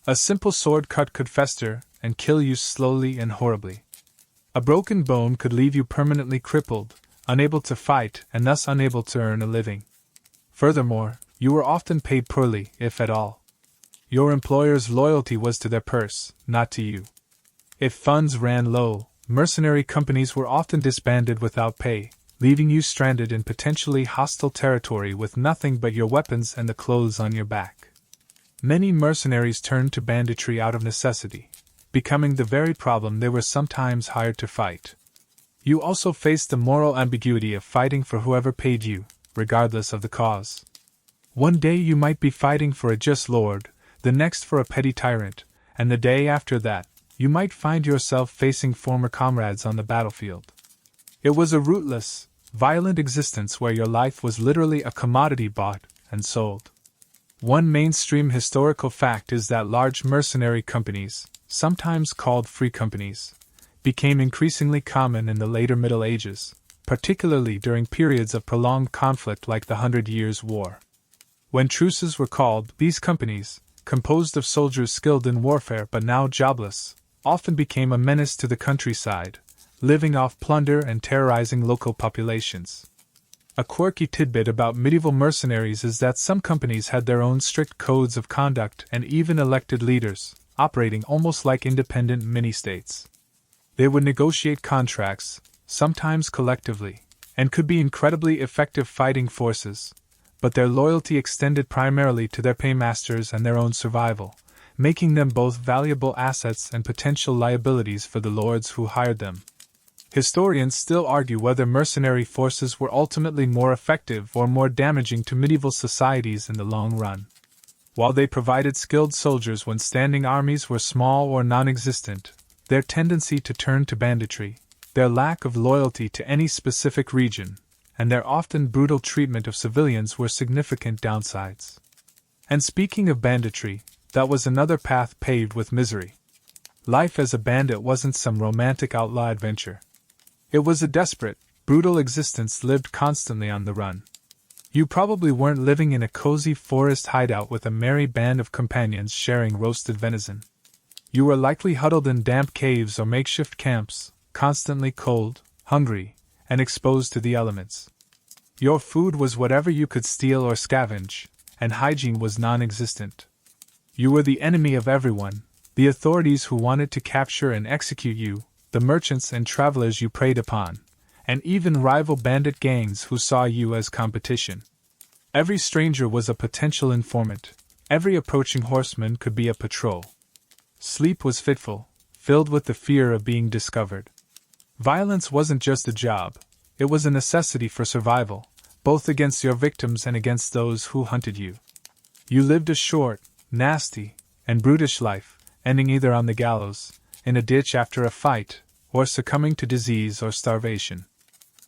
A simple sword cut could fester, and kill you slowly and horribly. A broken bone could leave you permanently crippled, unable to fight, and thus unable to earn a living. Furthermore, you were often paid poorly, if at all. Your employer's loyalty was to their purse, not to you. If funds ran low, mercenary companies were often disbanded without pay, leaving you stranded in potentially hostile territory with nothing but your weapons and the clothes on your back. Many mercenaries turned to banditry out of necessity, becoming the very problem they were sometimes hired to fight. You also faced the moral ambiguity of fighting for whoever paid you, regardless of the cause. One day you might be fighting for a just lord, the next for a petty tyrant, and the day after that, you might find yourself facing former comrades on the battlefield. It was a rootless, violent existence where your life was literally a commodity bought and sold. One mainstream historical fact is that large mercenary companies, sometimes called free companies, became increasingly common in the later Middle Ages, particularly during periods of prolonged conflict like the 100 Years' War. When truces were called, these companies, composed of soldiers skilled in warfare but now jobless, often became a menace to the countryside, living off plunder and terrorizing local populations. A quirky tidbit about medieval mercenaries is that some companies had their own strict codes of conduct and even elected leaders, operating almost like independent mini-states. They would negotiate contracts, sometimes collectively, and could be incredibly effective fighting forces, but their loyalty extended primarily to their paymasters and their own survival, making them both valuable assets and potential liabilities for the lords who hired them. Historians still argue whether mercenary forces were ultimately more effective or more damaging to medieval societies in the long run. While they provided skilled soldiers when standing armies were small or non-existent, their tendency to turn to banditry, their lack of loyalty to any specific region, and their often brutal treatment of civilians were significant downsides. And speaking of banditry, that was another path paved with misery. Life as a bandit wasn't some romantic outlaw adventure. It was a desperate, brutal existence lived constantly on the run. You probably weren't living in a cozy forest hideout with a merry band of companions sharing roasted venison. You were likely huddled in damp caves or makeshift camps, constantly cold, hungry, and exposed to the elements. Your food was whatever you could steal or scavenge, and hygiene was non-existent. You were the enemy of everyone, the authorities who wanted to capture and execute you, the merchants and travelers you preyed upon, and even rival bandit gangs who saw you as competition. Every stranger was a potential informant, every approaching horseman could be a patrol. Sleep was fitful, filled with the fear of being discovered. Violence wasn't just a job, it was a necessity for survival, both against your victims and against those who hunted you. You lived a short, nasty, and brutish life, ending either on the gallows, in a ditch after a fight, or succumbing to disease or starvation.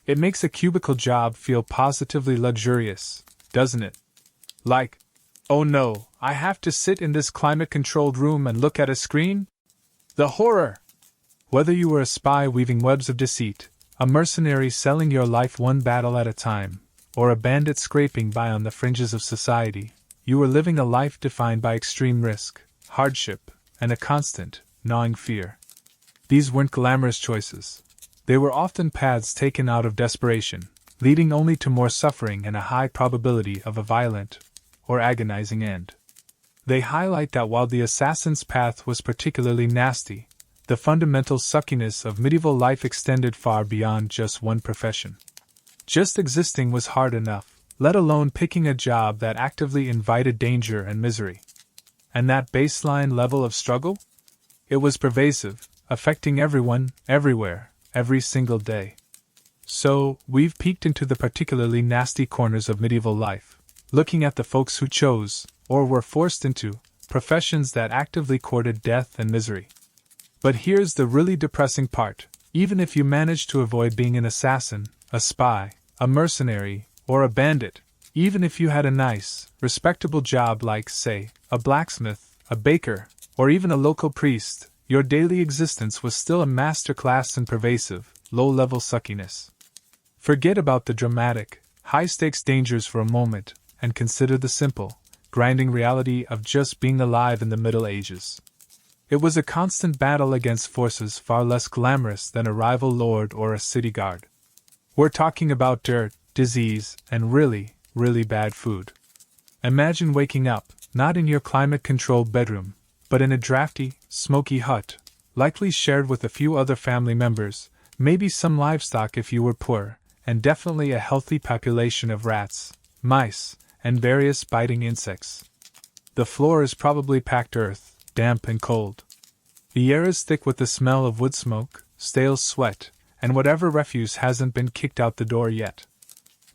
It makes a cubicle job feel positively luxurious, doesn't it? Like, oh no, I have to sit in this climate-controlled room and look at a screen? The horror! Whether you were a spy weaving webs of deceit, a mercenary selling your life one battle at a time, or a bandit scraping by on the fringes of society, you were living a life defined by extreme risk, hardship, and a constant, gnawing fear. These weren't glamorous choices. They were often paths taken out of desperation, leading only to more suffering and a high probability of a violent or agonizing end. They highlight that while the assassin's path was particularly nasty, the fundamental suckiness of medieval life extended far beyond just one profession. Just existing was hard enough, let alone picking a job that actively invited danger and misery. And that baseline level of struggle? It was pervasive, affecting everyone, everywhere, every single day. So, we've peeked into the particularly nasty corners of medieval life, looking at the folks who chose, or were forced into, professions that actively courted death and misery. But here's the really depressing part. Even if you managed to avoid being an assassin, a spy, a mercenary, or a bandit, even if you had a nice, respectable job like, say, a blacksmith, a baker, or even a local priest, your daily existence was still a masterclass in pervasive, low-level suckiness. Forget about the dramatic, high-stakes dangers for a moment, and consider the simple, grinding reality of just being alive in the Middle Ages. It was a constant battle against forces far less glamorous than a rival lord or a city guard. We're talking about dirt, disease, and really, really bad food. Imagine waking up, not in your climate-controlled bedroom, but in a drafty, smoky hut, likely shared with a few other family members, maybe some livestock if you were poor, and definitely a healthy population of rats, mice, and various biting insects. The floor is probably packed earth, damp and cold. The air is thick with the smell of wood smoke, stale sweat, and whatever refuse hasn't been kicked out the door yet.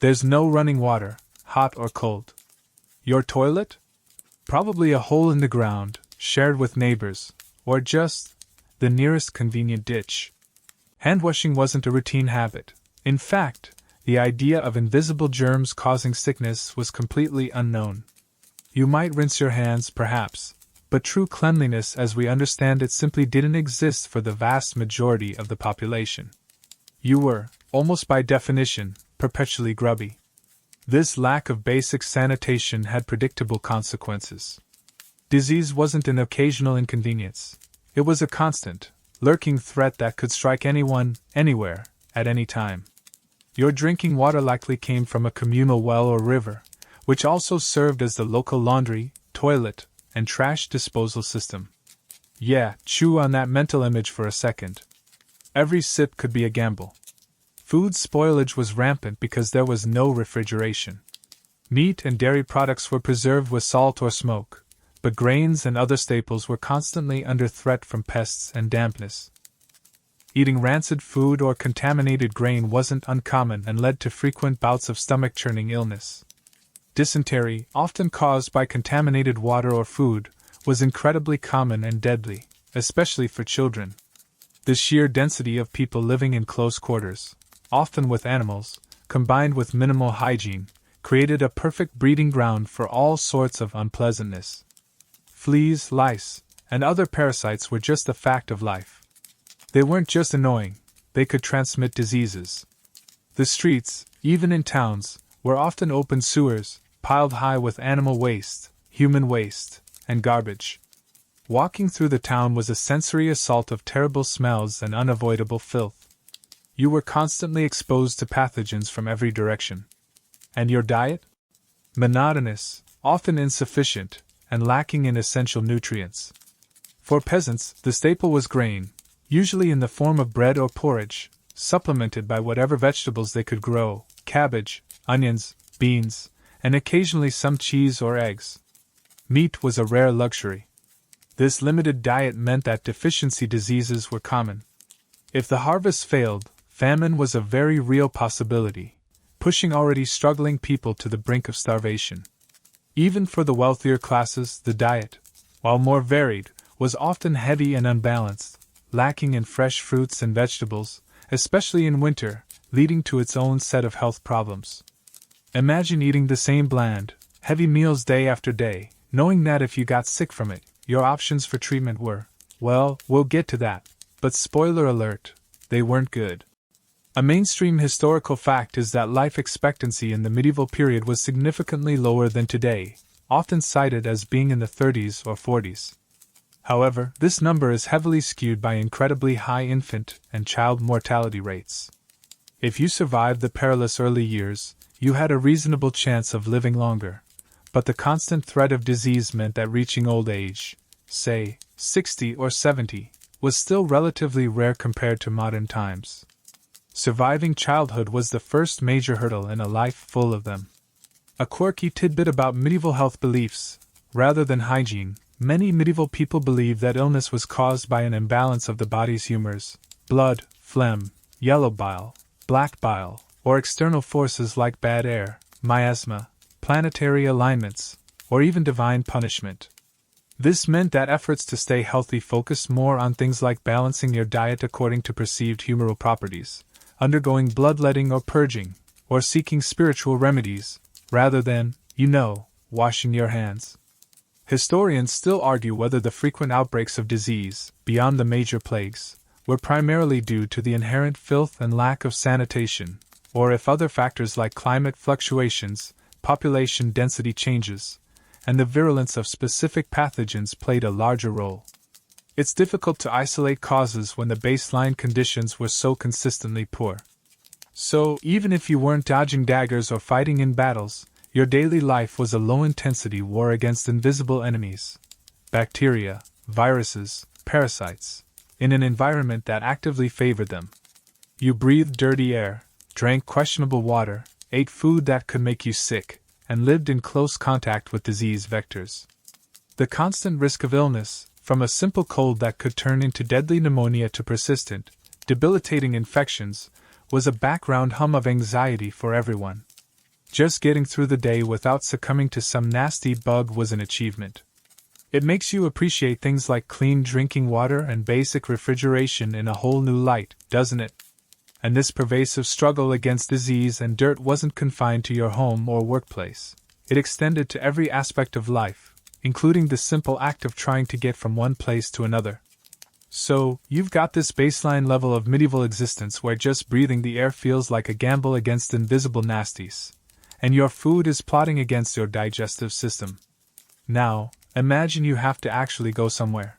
There's no running water, hot or cold. Your toilet? Probably a hole in the ground, shared with neighbors, or just the nearest convenient ditch. Hand-washing wasn't a routine habit. In fact, the idea of invisible germs causing sickness was completely unknown. You might rinse your hands, perhaps, but true cleanliness as we understand it simply didn't exist for the vast majority of the population. You were, almost by definition, perpetually grubby. This lack of basic sanitation had predictable consequences. Disease wasn't an occasional inconvenience. It was a constant, lurking threat that could strike anyone, anywhere, at any time. Your drinking water likely came from a communal well or river, which also served as the local laundry, toilet, and trash disposal system. Yeah, chew on that mental image for a second. Every sip could be a gamble. Food spoilage was rampant because there was no refrigeration. Meat and dairy products were preserved with salt or smoke, but grains and other staples were constantly under threat from pests and dampness. Eating rancid food or contaminated grain wasn't uncommon and led to frequent bouts of stomach-churning illness. Dysentery, often caused by contaminated water or food, was incredibly common and deadly, especially for children. The sheer density of people living in close quarters, often with animals, combined with minimal hygiene, created a perfect breeding ground for all sorts of unpleasantness. Fleas, lice, and other parasites were just a fact of life. They weren't just annoying, they could transmit diseases. The streets, even in towns, were often open sewers, piled high with animal waste, human waste, and garbage. Walking through the town was a sensory assault of terrible smells and unavoidable filth. You were constantly exposed to pathogens from every direction. And your diet? Monotonous, often insufficient, and lacking in essential nutrients. For peasants, the staple was grain, usually in the form of bread or porridge, supplemented by whatever vegetables they could grow, cabbage, onions, beans, and occasionally some cheese or eggs. Meat was a rare luxury. This limited diet meant that deficiency diseases were common. If the harvest failed, famine was a very real possibility, pushing already struggling people to the brink of starvation. Even for the wealthier classes, the diet, while more varied, was often heavy and unbalanced, lacking in fresh fruits and vegetables, especially in winter, leading to its own set of health problems. Imagine eating the same bland, heavy meals day after day, knowing that if you got sick from it, your options for treatment were, well, we'll get to that, but spoiler alert, they weren't good. A mainstream historical fact is that life expectancy in the medieval period was significantly lower than today, often cited as being in the 30s or 40s. However, this number is heavily skewed by incredibly high infant and child mortality rates. If you survived the perilous early years, you had a reasonable chance of living longer, but the constant threat of disease meant that reaching old age, say, 60 or 70, was still relatively rare compared to modern times. Surviving childhood was the first major hurdle in a life full of them. A quirky tidbit about medieval health beliefs: rather than hygiene, many medieval people believed that illness was caused by an imbalance of the body's humors, blood, phlegm, yellow bile, black bile, or external forces like bad air, miasma, planetary alignments, or even divine punishment. This meant that efforts to stay healthy focused more on things like balancing your diet according to perceived humoral properties, undergoing bloodletting or purging, or seeking spiritual remedies, rather than, washing your hands. Historians still argue whether the frequent outbreaks of disease, beyond the major plagues, were primarily due to the inherent filth and lack of sanitation, or if other factors like climate fluctuations, population density changes, and the virulence of specific pathogens played a larger role. It's difficult to isolate causes when the baseline conditions were so consistently poor. So, even if you weren't dodging daggers or fighting in battles, your daily life was a low-intensity war against invisible enemies. Bacteria, viruses, parasites, in an environment that actively favored them. You breathed dirty air, drank questionable water, ate food that could make you sick, and lived in close contact with disease vectors. The constant risk of illness, from a simple cold that could turn into deadly pneumonia to persistent, debilitating infections, was a background hum of anxiety for everyone. Just getting through the day without succumbing to some nasty bug was an achievement. It makes you appreciate things like clean drinking water and basic refrigeration in a whole new light, doesn't it? And this pervasive struggle against disease and dirt wasn't confined to your home or workplace. It extended to every aspect of life, including the simple act of trying to get from one place to another. So, you've got this baseline level of medieval existence where just breathing the air feels like a gamble against invisible nasties, and your food is plotting against your digestive system. Now, imagine you have to actually go somewhere.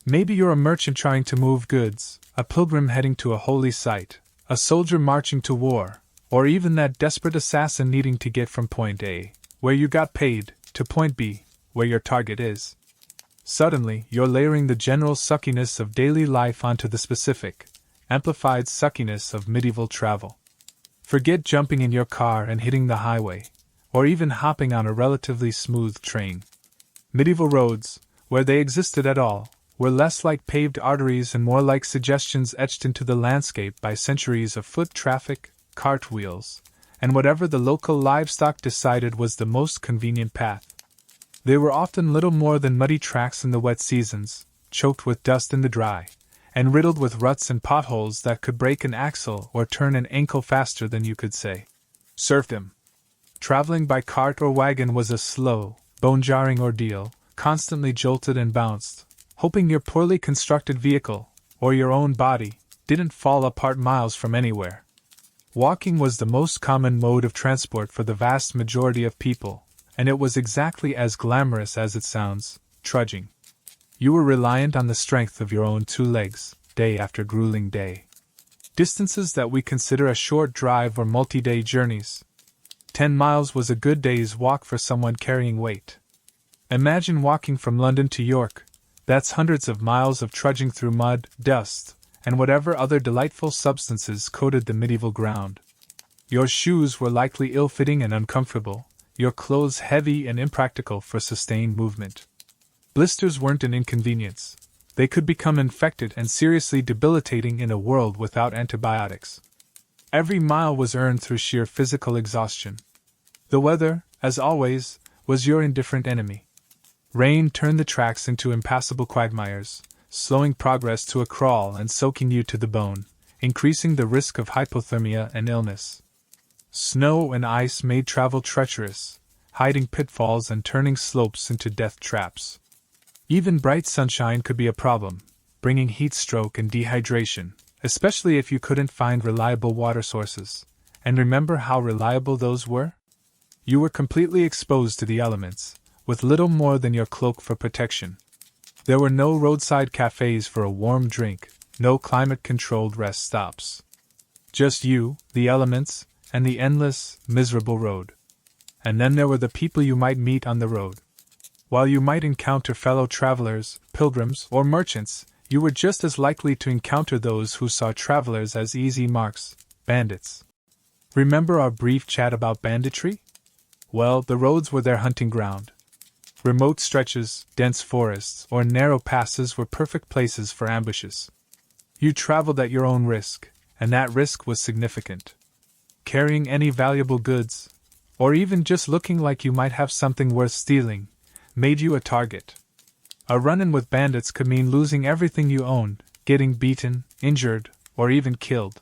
Maybe you're a merchant trying to move goods, a pilgrim heading to a holy site, a soldier marching to war, or even that desperate assassin needing to get from point A, where you got paid, to point B, where your target is. Suddenly, you're layering the general suckiness of daily life onto the specific, amplified suckiness of medieval travel. Forget jumping in your car and hitting the highway, or even hopping on a relatively smooth train. Medieval roads, where they existed at all, were less like paved arteries and more like suggestions etched into the landscape by centuries of foot traffic, cartwheels, and whatever the local livestock decided was the most convenient path. They were often little more than muddy tracks in the wet seasons, choked with dust in the dry, and riddled with ruts and potholes that could break an axle or turn an ankle faster than you could say. Serfdom. Traveling by cart or wagon was a slow, bone-jarring ordeal, constantly jolted and bounced, hoping your poorly constructed vehicle, or your own body, didn't fall apart miles from anywhere. Walking was the most common mode of transport for the vast majority of people, and it was exactly as glamorous as it sounds, trudging. You were reliant on the strength of your own two legs, day after grueling day. Distances that we consider a short drive or multi-day journeys. 10 miles was a good day's walk for someone carrying weight. Imagine walking from London to York. That's hundreds of miles of trudging through mud, dust, and whatever other delightful substances coated the medieval ground. Your shoes were likely ill-fitting and uncomfortable, your clothes heavy and impractical for sustained movement. Blisters weren't an inconvenience. They could become infected and seriously debilitating in a world without antibiotics. Every mile was earned through sheer physical exhaustion. The weather, as always, was your indifferent enemy. Rain turned the tracks into impassable quagmires, slowing progress to a crawl and soaking you to the bone, increasing the risk of hypothermia and illness. Snow and ice made travel treacherous, hiding pitfalls and turning slopes into death traps. Even bright sunshine could be a problem, bringing heat stroke and dehydration, especially if you couldn't find reliable water sources. And remember how reliable those were? You were completely exposed to the elements, with little more than your cloak for protection. There were no roadside cafes for a warm drink, no climate-controlled rest stops. Just you, the elements, and the endless, miserable road. And then there were the people you might meet on the road. While you might encounter fellow travelers, pilgrims, or merchants, you were just as likely to encounter those who saw travelers as easy marks, bandits. Remember our brief chat about banditry? Well, the roads were their hunting ground. Remote stretches, dense forests, or narrow passes were perfect places for ambushes. You traveled at your own risk, and that risk was significant. Carrying any valuable goods, or even just looking like you might have something worth stealing, made you a target. A run-in with bandits could mean losing everything you owned, getting beaten, injured, or even killed.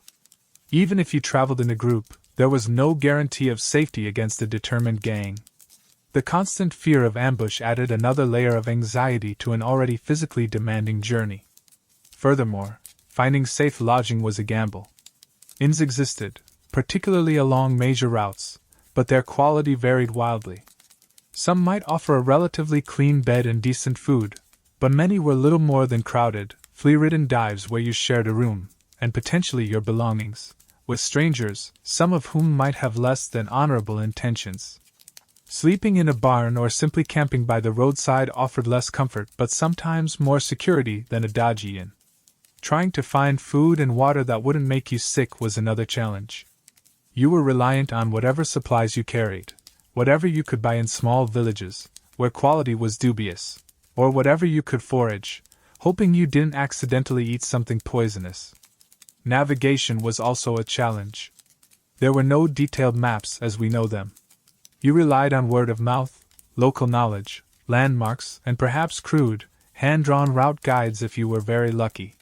Even if you traveled in a group, there was no guarantee of safety against a determined gang. The constant fear of ambush added another layer of anxiety to an already physically demanding journey. Furthermore, finding safe lodging was a gamble. Inns existed, particularly along major routes, but their quality varied wildly. Some might offer a relatively clean bed and decent food, But many were little more than crowded, flea-ridden dives where you shared a room, and potentially your belongings, with strangers, some of whom might have less than honorable intentions. Sleeping in a barn or simply camping by the roadside offered less comfort but sometimes more security than a dodgy inn. Trying to find food and water that wouldn't make you sick was another challenge. You were reliant on whatever supplies you carried, whatever you could buy in small villages, where quality was dubious, or whatever you could forage, hoping you didn't accidentally eat something poisonous. Navigation was also a challenge. There were no detailed maps as we know them. You relied on word of mouth, local knowledge, landmarks, and perhaps crude, hand-drawn route guides if you were very lucky.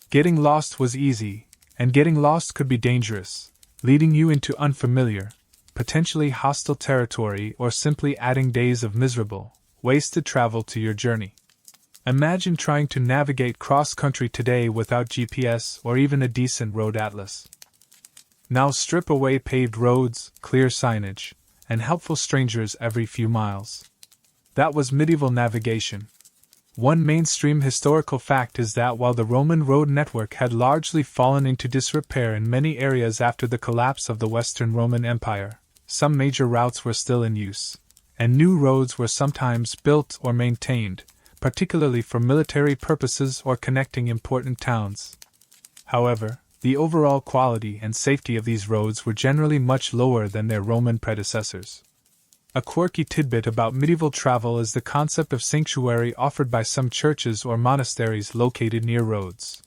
Getting lost was easy, and getting lost could be dangerous, leading you into unfamiliar, potentially hostile territory or simply adding days of miserable, wasted travel to your journey. Imagine trying to navigate cross-country today without GPS or even a decent road atlas. Now strip away paved roads, clear signage, and helpful strangers every few miles. That was medieval navigation. One mainstream historical fact is that while the Roman road network had largely fallen into disrepair in many areas after the collapse of the Western Roman Empire, some major routes were still in use, and new roads were sometimes built or maintained, particularly for military purposes or connecting important towns. However, the overall quality and safety of these roads were generally much lower than their Roman predecessors. A quirky tidbit about medieval travel is the concept of sanctuary offered by some churches or monasteries located near roads.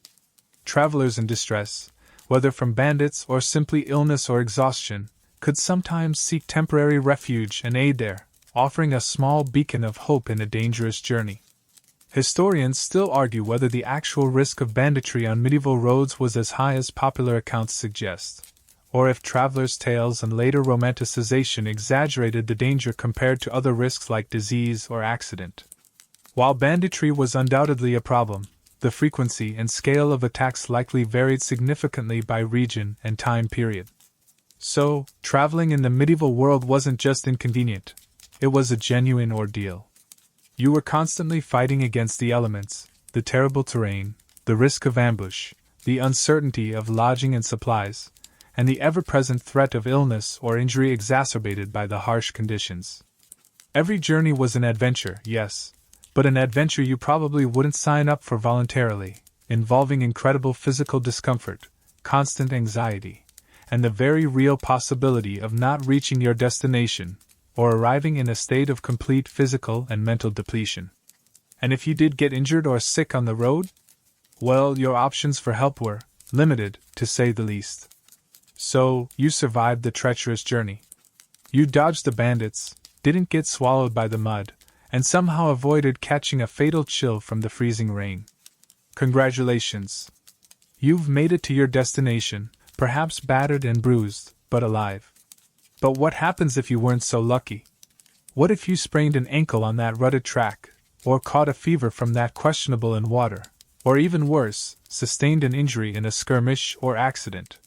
Travelers in distress, whether from bandits or simply illness or exhaustion, could sometimes seek temporary refuge and aid there, offering a small beacon of hope in a dangerous journey. Historians still argue whether the actual risk of banditry on medieval roads was as high as popular accounts suggest, or if travelers' tales and later romanticization exaggerated the danger compared to other risks like disease or accident. While banditry was undoubtedly a problem, the frequency and scale of attacks likely varied significantly by region and time period. So, traveling in the medieval world wasn't just inconvenient, it was a genuine ordeal. You were constantly fighting against the elements, the terrible terrain, the risk of ambush, the uncertainty of lodging and supplies, and the ever-present threat of illness or injury exacerbated by the harsh conditions. Every journey was an adventure, yes, but an adventure you probably wouldn't sign up for voluntarily, involving incredible physical discomfort, constant anxiety, and the very real possibility of not reaching your destination, or arriving in a state of complete physical and mental depletion. And if you did get injured or sick on the road, well, your options for help were limited, to say the least. So, you survived the treacherous journey. You dodged the bandits, didn't get swallowed by the mud, and somehow avoided catching a fatal chill from the freezing rain. Congratulations! You've made it to your destination, perhaps battered and bruised, but alive. But what happens if you weren't so lucky? What if you sprained an ankle on that rutted track, or caught a fever from that questionable in water, or even worse, sustained an injury in a skirmish or accident?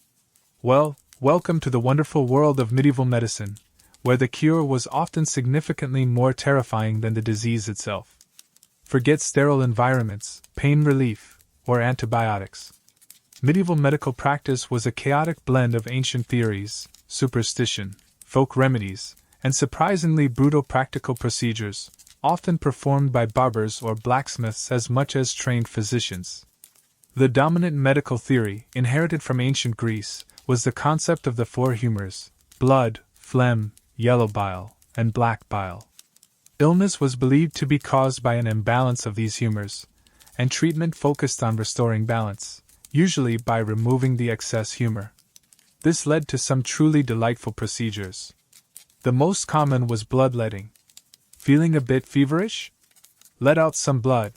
Well, welcome to the wonderful world of medieval medicine, where the cure was often significantly more terrifying than the disease itself. Forget sterile environments, pain relief, or antibiotics. Medieval medical practice was a chaotic blend of ancient theories, superstition, folk remedies, and surprisingly brutal practical procedures, often performed by barbers or blacksmiths as much as trained physicians. The dominant medical theory, inherited from ancient Greece, was the concept of the four humors: blood, phlegm, yellow bile, and black bile. Illness was believed to be caused by an imbalance of these humors, and treatment focused on restoring balance, usually by removing the excess humor. This led to some truly delightful procedures. The most common was bloodletting. Feeling a bit feverish? Let out some blood.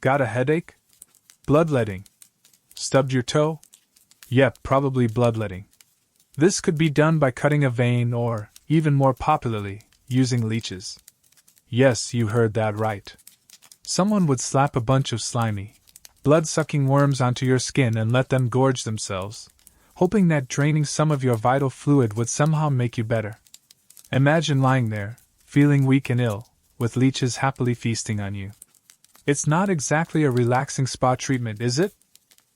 Got a headache? Bloodletting. Stubbed your toe? Yep, probably bloodletting. This could be done by cutting a vein or, even more popularly, using leeches. Yes, you heard that right. Someone would slap a bunch of slimy, blood-sucking worms onto your skin and let them gorge themselves, hoping that draining some of your vital fluid would somehow make you better. Imagine lying there, feeling weak and ill, with leeches happily feasting on you. It's not exactly a relaxing spa treatment, is it?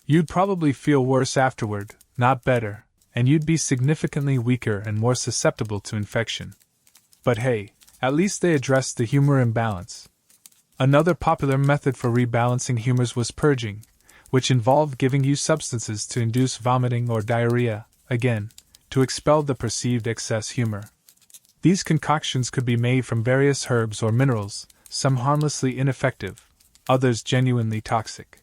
You'd probably feel worse afterward, not better, and you'd be significantly weaker and more susceptible to infection. But hey, at least they addressed the humor imbalance. Another popular method for rebalancing humors was purging, which involved giving you substances to induce vomiting or diarrhea, again, to expel the perceived excess humor. These concoctions could be made from various herbs or minerals, some harmlessly ineffective, others genuinely toxic.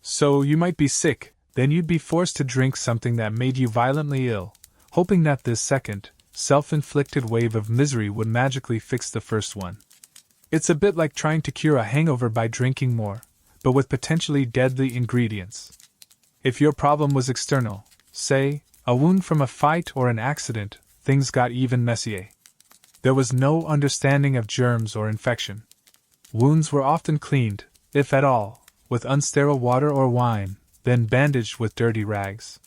So you might be sick, then you'd be forced to drink something that made you violently ill, hoping that this second, self-inflicted wave of misery would magically fix the first one. It's a bit like trying to cure a hangover by drinking more, but with potentially deadly ingredients. If your problem was external, say, a wound from a fight or an accident, things got even messier. There was no understanding of germs or infection. Wounds were often cleaned, if at all, with unsterile water or wine, then bandaged with dirty rags.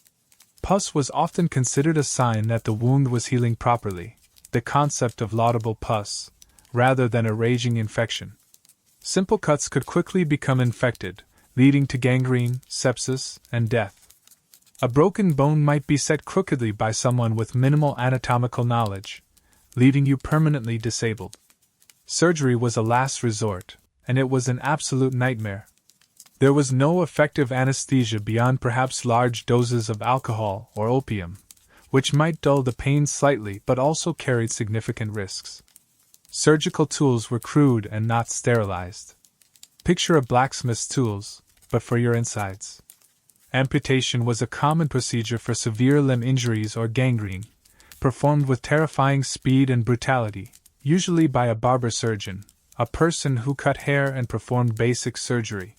Pus was often considered a sign that the wound was healing properly, the concept of laudable pus, rather than a raging infection. Simple cuts could quickly become infected, leading to gangrene, sepsis, and death. A broken bone might be set crookedly by someone with minimal anatomical knowledge, leaving you permanently disabled. Surgery was a last resort, and it was an absolute nightmare. There was no effective anesthesia beyond perhaps large doses of alcohol or opium, which might dull the pain slightly but also carried significant risks. Surgical tools were crude and not sterilized. Picture a blacksmith's tools, but for your insides. Amputation was a common procedure for severe limb injuries or gangrene, performed with terrifying speed and brutality, usually by a barber surgeon, a person who cut hair and performed basic surgery.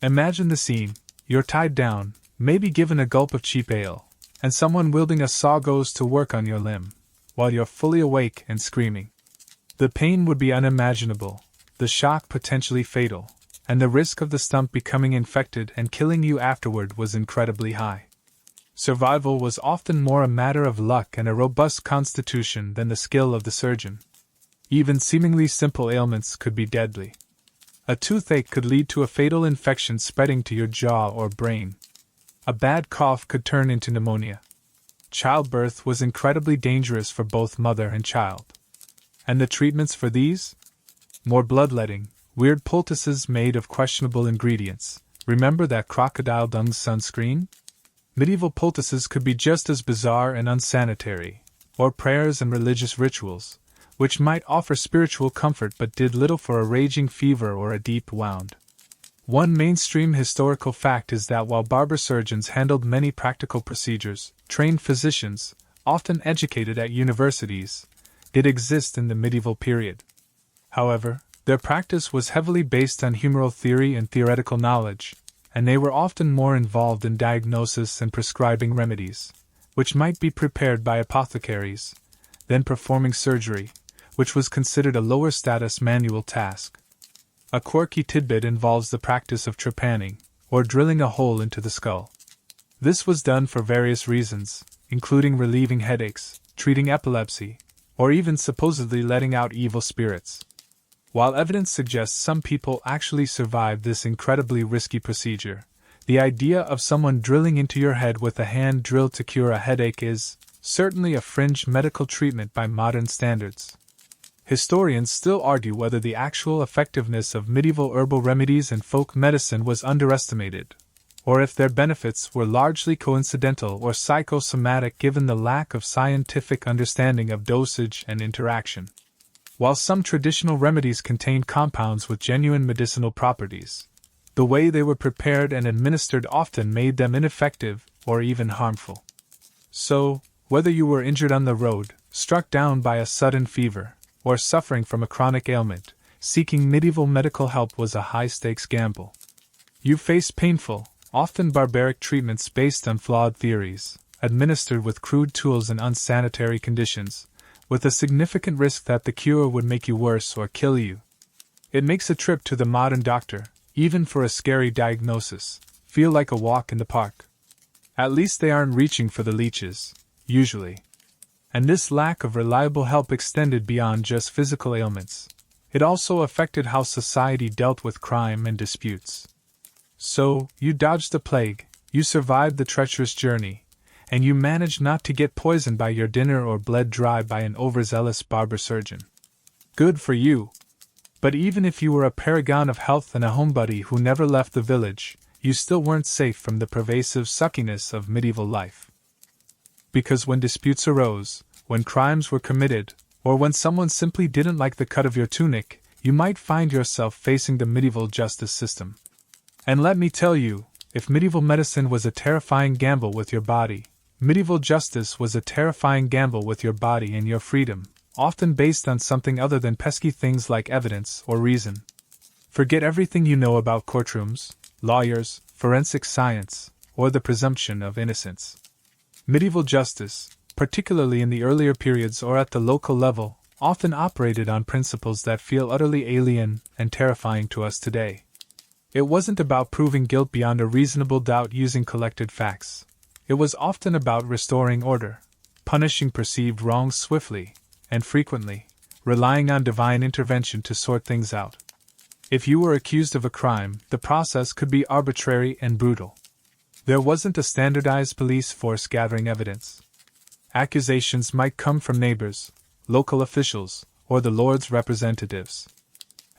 Imagine the scene: you're tied down, maybe given a gulp of cheap ale, and someone wielding a saw goes to work on your limb, while you're fully awake and screaming. The pain would be unimaginable, the shock potentially fatal, and the risk of the stump becoming infected and killing you afterward was incredibly high. Survival was often more a matter of luck and a robust constitution than the skill of the surgeon. Even seemingly simple ailments could be deadly. A toothache could lead to a fatal infection spreading to your jaw or brain. A bad cough could turn into pneumonia. Childbirth was incredibly dangerous for both mother and child. And the treatments for these? More bloodletting, weird poultices made of questionable ingredients. Remember that crocodile dung sunscreen? Medieval poultices could be just as bizarre and unsanitary, or prayers and religious rituals, which might offer spiritual comfort but did little for a raging fever or a deep wound. One mainstream historical fact is that while barber surgeons handled many practical procedures, trained physicians, often educated at universities, did exist in the medieval period. However, their practice was heavily based on humoral theory and theoretical knowledge, and they were often more involved in diagnosis and prescribing remedies, which might be prepared by apothecaries, than performing surgery, which was considered a lower-status manual task. A quirky tidbit involves the practice of trepanning, or drilling a hole into the skull. This was done for various reasons, including relieving headaches, treating epilepsy, or even supposedly letting out evil spirits. While evidence suggests some people actually survived this incredibly risky procedure, the idea of someone drilling into your head with a hand drill to cure a headache is certainly a fringe medical treatment by modern standards. Historians still argue whether the actual effectiveness of medieval herbal remedies and folk medicine was underestimated, or if their benefits were largely coincidental or psychosomatic given the lack of scientific understanding of dosage and interaction. While some traditional remedies contained compounds with genuine medicinal properties, the way they were prepared and administered often made them ineffective or even harmful. So, whether you were injured on the road, struck down by a sudden fever, or suffering from a chronic ailment, seeking medieval medical help was a high-stakes gamble. You faced painful, often barbaric treatments based on flawed theories, administered with crude tools and unsanitary conditions, with a significant risk that the cure would make you worse or kill you. It makes a trip to the modern doctor, even for a scary diagnosis, feel like a walk in the park. At least they aren't reaching for the leeches, usually. And this lack of reliable help extended beyond just physical ailments. it also affected how society dealt with crime and disputes. So, you dodged the plague, you survived the treacherous journey, and you managed not to get poisoned by your dinner or bled dry by an overzealous barber surgeon. Good for you! But even if you were a paragon of health and a homebody who never left the village, you still weren't safe from the pervasive suckiness of medieval life. Because when disputes arose, when crimes were committed, or when someone simply didn't like the cut of your tunic, you might find yourself facing the medieval justice system. And let me tell you, if medieval medicine was a terrifying gamble with your body, medieval justice was a terrifying gamble with your body and your freedom, often based on something other than pesky things like evidence or reason. Forget everything you know about courtrooms, lawyers, forensic science, or the presumption of innocence. Medieval justice, particularly in the earlier periods or at the local level, often operated on principles that feel utterly alien and terrifying to us today. It wasn't about proving guilt beyond a reasonable doubt using collected facts. It was often about restoring order, punishing perceived wrongs swiftly, and frequently, relying on divine intervention to sort things out. If you were accused of a crime, the process could be arbitrary and brutal. There wasn't a standardized police force gathering evidence. Accusations might come from neighbors, local officials, or the Lord's representatives.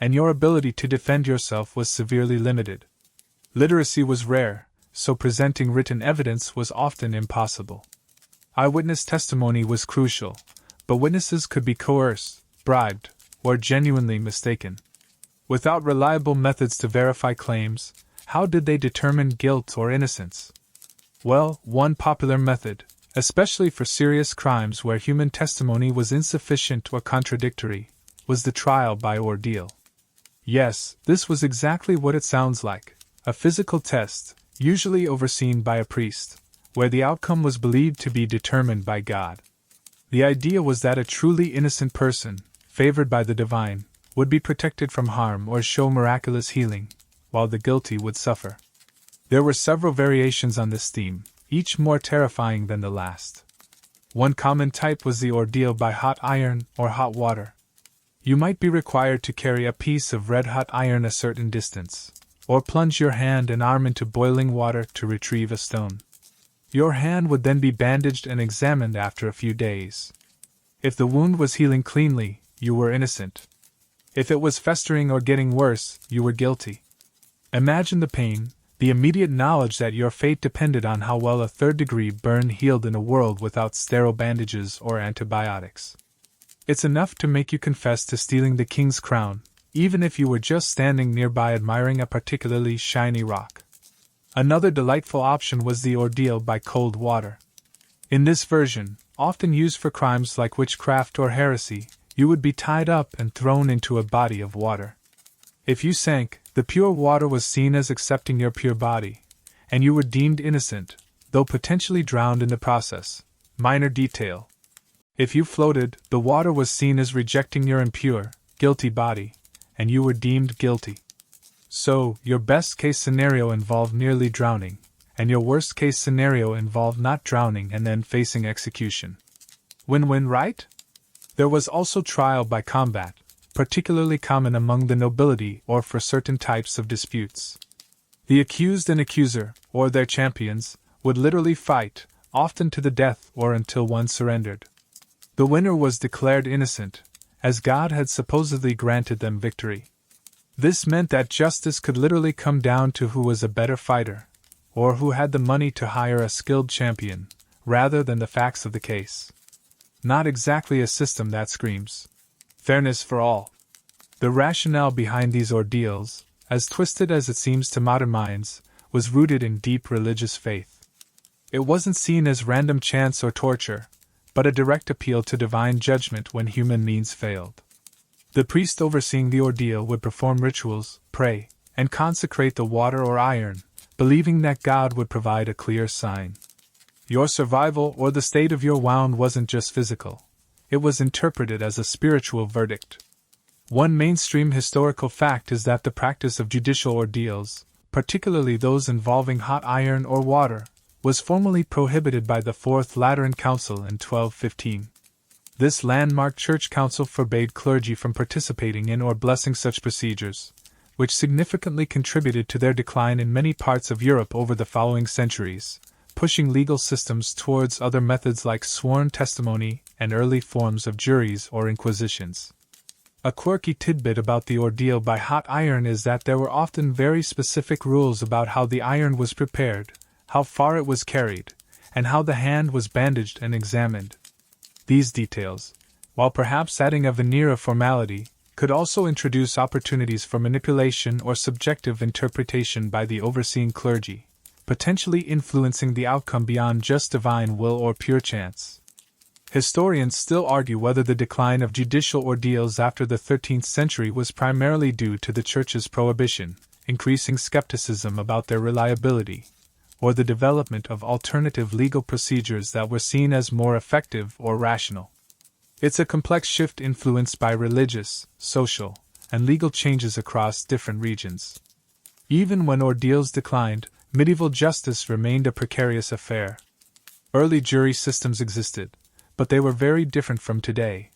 And your ability to defend yourself was severely limited. Literacy was rare, so presenting written evidence was often impossible. Eyewitness testimony was crucial, but witnesses could be coerced, bribed, or genuinely mistaken. Without reliable methods to verify claims, how did they determine guilt or innocence? Well, one popular method, especially for serious crimes where human testimony was insufficient or contradictory, was the trial by ordeal. Yes, this was exactly what it sounds like, a physical test, usually overseen by a priest, where the outcome was believed to be determined by God. The idea was that a truly innocent person, favored by the divine, would be protected from harm or show miraculous healing, while the guilty would suffer. There were several variations on this theme, each more terrifying than the last. One common type was the ordeal by hot iron or hot water. You might be required to carry a piece of red-hot iron a certain distance, or plunge your hand and arm into boiling water to retrieve a stone. Your hand would then be bandaged and examined after a few days. If the wound was healing cleanly, you were innocent. If it was festering or getting worse, you were guilty. Imagine the pain, the immediate knowledge that your fate depended on how well a third-degree burn healed in a world without sterile bandages or antibiotics. It's enough to make you confess to stealing the king's crown, even if you were just standing nearby admiring a particularly shiny rock. Another delightful option was the ordeal by cold water. In this version, often used for crimes like witchcraft or heresy, you would be tied up and thrown into a body of water. If you sank, the pure water was seen as accepting your pure body, and you were deemed innocent, though potentially drowned in the process. Minor detail. If you floated, the water was seen as rejecting your impure, guilty body, and you were deemed guilty. So, your best-case scenario involved nearly drowning, and your worst-case scenario involved not drowning and then facing execution. Win-win, right? There was also trial by combat, particularly common among the nobility or for certain types of disputes. The accused and accuser, or their champions, would literally fight, often to the death or until one surrendered. The winner was declared innocent, as God had supposedly granted them victory. This meant that justice could literally come down to who was a better fighter, or who had the money to hire a skilled champion, rather than the facts of the case. Not exactly a system that screams fairness for all. The rationale behind these ordeals, as twisted as it seems to modern minds, was rooted in deep religious faith. It wasn't seen as random chance or torture, but a direct appeal to divine judgment when human means failed. The priest overseeing the ordeal would perform rituals, pray, and consecrate the water or iron, believing that God would provide a clear sign. Your survival or the state of your wound wasn't just physical. It was interpreted as a spiritual verdict. One mainstream historical fact is that the practice of judicial ordeals, particularly those involving hot iron or water, was formally prohibited by the Fourth Lateran Council in 1215. This landmark church council forbade clergy from participating in or blessing such procedures, which significantly contributed to their decline in many parts of Europe over the following centuries, pushing legal systems towards other methods like sworn testimony and early forms of juries or inquisitions. A quirky tidbit about the ordeal by hot iron is that there were often very specific rules about how the iron was prepared, how far it was carried, and how the hand was bandaged and examined. These details, while perhaps adding a veneer of formality, could also introduce opportunities for manipulation or subjective interpretation by the overseeing clergy, potentially influencing the outcome beyond just divine will or pure chance. Historians still argue whether the decline of judicial ordeals after the 13th century was primarily due to the Church's prohibition, increasing skepticism about their reliability, or the development of alternative legal procedures that were seen as more effective or rational. It's a complex shift influenced by religious, social, and legal changes across different regions. Even when ordeals declined, medieval justice remained a precarious affair. Early jury systems existed, but they were very different from today.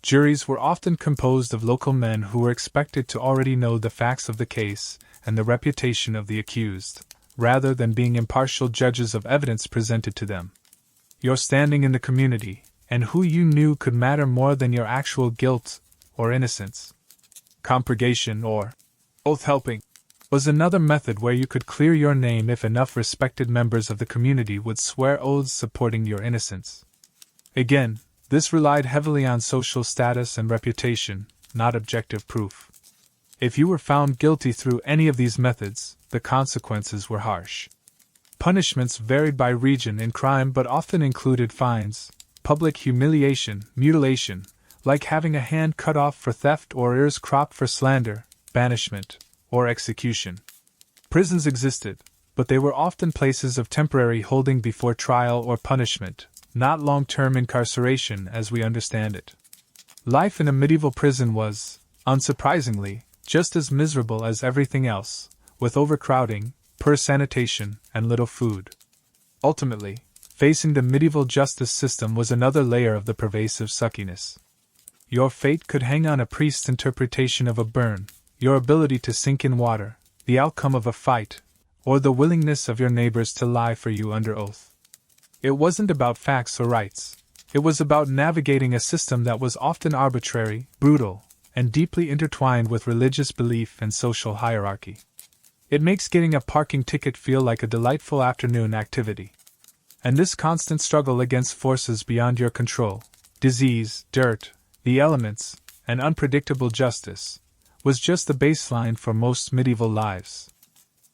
Juries were often composed of local men who were expected to already know the facts of the case and the reputation of the accused, rather than being impartial judges of evidence presented to them. Your standing in the community, and who you knew could matter more than your actual guilt or innocence. Compurgation, or oath-helping, was another method where you could clear your name if enough respected members of the community would swear oaths supporting your innocence. Again, this relied heavily on social status and reputation, not objective proof. If you were found guilty through any of these methods, the consequences were harsh. Punishments varied by region in crime but often included fines, public humiliation, mutilation, like having a hand cut off for theft or ears cropped for slander, banishment, or execution. Prisons existed, but they were often places of temporary holding before trial or punishment, not long-term incarceration as we understand it. Life in a medieval prison was, unsurprisingly, just as miserable as everything else, with overcrowding, poor sanitation, and little food. Ultimately, facing the medieval justice system was another layer of the pervasive suckiness. Your fate could hang on a priest's interpretation of a burn, your ability to sink in water, the outcome of a fight, or the willingness of your neighbors to lie for you under oath. It wasn't about facts or rights. It was about navigating a system that was often arbitrary, brutal, and deeply intertwined with religious belief and social hierarchy. It makes getting a parking ticket feel like a delightful afternoon activity. And this constant struggle against forces beyond your control, disease, dirt, the elements, and unpredictable justice, was just the baseline for most medieval lives.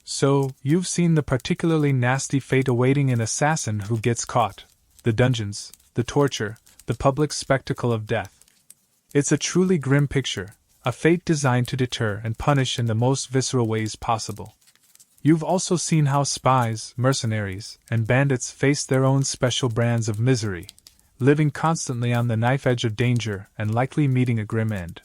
So, you've seen the particularly nasty fate awaiting an assassin who gets caught, the dungeons, the torture, the public spectacle of death. It's a truly grim picture, a fate designed to deter and punish in the most visceral ways possible. You've also seen how spies, mercenaries, and bandits faced their own special brands of misery, living constantly on the knife edge of danger and likely meeting a grim end.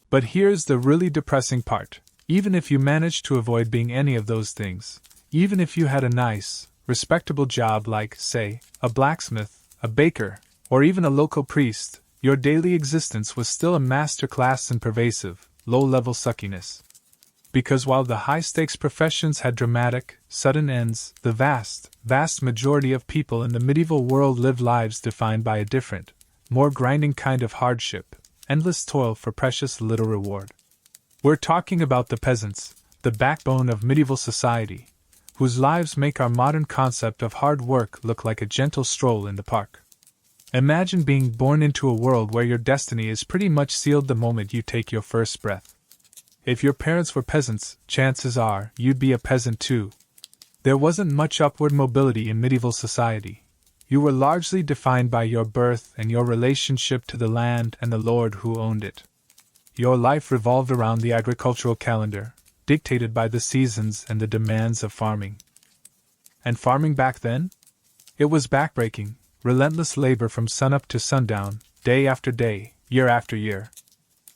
But here's the really depressing part. Even if you managed to avoid being any of those things, even if you had a nice, respectable job like, say, a blacksmith, a baker, or even a local priest, your daily existence was still a masterclass in pervasive, low-level suckiness. Because while the high-stakes professions had dramatic, sudden ends, the vast majority of people in the medieval world lived lives defined by a different, more grinding kind of hardship, endless toil for precious little reward. We're talking about the peasants, the backbone of medieval society, whose lives make our modern concept of hard work look like a gentle stroll in the park. Imagine being born into a world where your destiny is pretty much sealed the moment you take your first breath. If your parents were peasants, chances are you'd be a peasant too. There wasn't much upward mobility in medieval society. You were largely defined by your birth and your relationship to the land and the lord who owned it. Your life revolved around the agricultural calendar, dictated by the seasons and the demands of farming. And farming back then? It was backbreaking, relentless labor from sunup to sundown, day after day, year after year.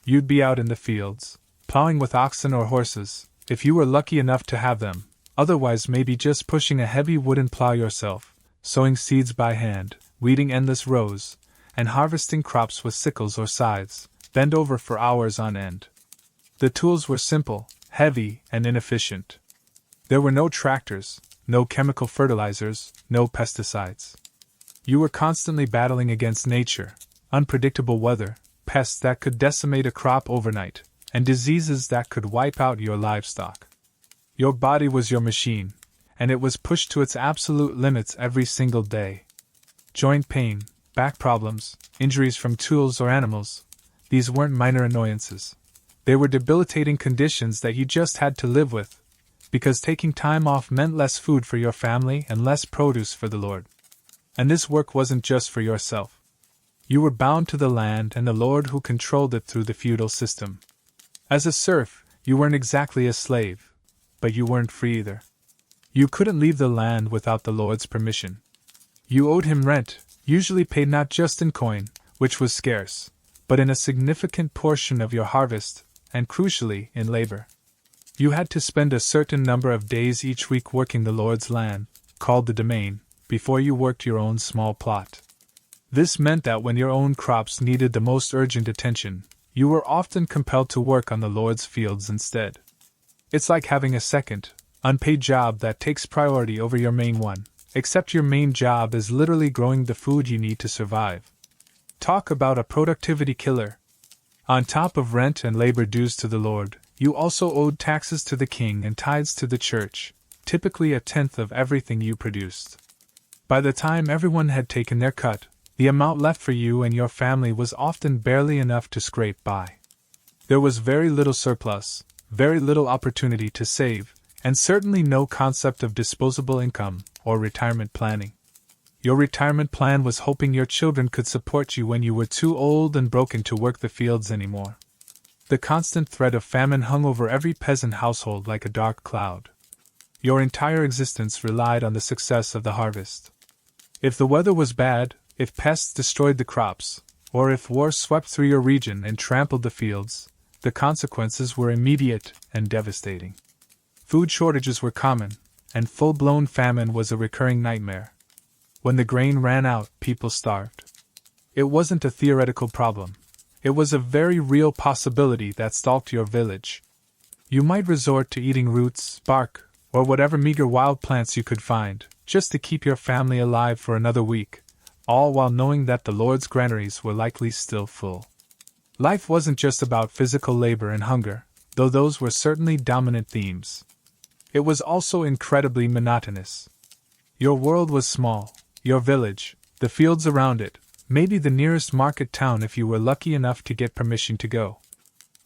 You'd be out in the fields, plowing with oxen or horses, if you were lucky enough to have them, otherwise maybe just pushing a heavy wooden plow yourself, sowing seeds by hand, weeding endless rows, and harvesting crops with sickles or scythes, bend over for hours on end. The tools were simple, heavy, and inefficient. There were no tractors, no chemical fertilizers, no pesticides. You were constantly battling against nature, unpredictable weather, pests that could decimate a crop overnight, and diseases that could wipe out your livestock. Your body was your machine, and it was pushed to its absolute limits every single day. Joint pain, back problems, injuries from tools or animals, these weren't minor annoyances. They were debilitating conditions that you just had to live with, because taking time off meant less food for your family and less produce for the Lord. And this work wasn't just for yourself. You were bound to the land and the Lord who controlled it through the feudal system. As a serf, you weren't exactly a slave, but you weren't free either. You couldn't leave the land without the Lord's permission. You owed him rent, usually paid not just in coin, which was scarce, but in a significant portion of your harvest, and crucially, in labor. You had to spend a certain number of days each week working the Lord's land, called the domain, before you worked your own small plot. This meant that when your own crops needed the most urgent attention, you were often compelled to work on the Lord's fields instead. It's like having a second, unpaid job that takes priority over your main one, except your main job is literally growing the food you need to survive. Talk about a productivity killer. On top of rent and labor dues to the Lord, you also owed taxes to the king and tithes to the church, typically a tenth of everything you produced. By the time everyone had taken their cut, the amount left for you and your family was often barely enough to scrape by. There was very little surplus, very little opportunity to save, and certainly no concept of disposable income or retirement planning. Your retirement plan was hoping your children could support you when you were too old and broken to work the fields anymore. The constant threat of famine hung over every peasant household like a dark cloud. Your entire existence relied on the success of the harvest. If the weather was bad, if pests destroyed the crops, or if war swept through your region and trampled the fields, the consequences were immediate and devastating. Food shortages were common, and full-blown famine was a recurring nightmare. When the grain ran out, people starved. It wasn't a theoretical problem. It was a very real possibility that stalked your village. You might resort to eating roots, bark, or whatever meager wild plants you could find, just to keep your family alive for another week, all while knowing that the Lord's granaries were likely still full. Life wasn't just about physical labor and hunger, though those were certainly dominant themes. It was also incredibly monotonous. Your world was small, your village, the fields around it, maybe the nearest market town if you were lucky enough to get permission to go.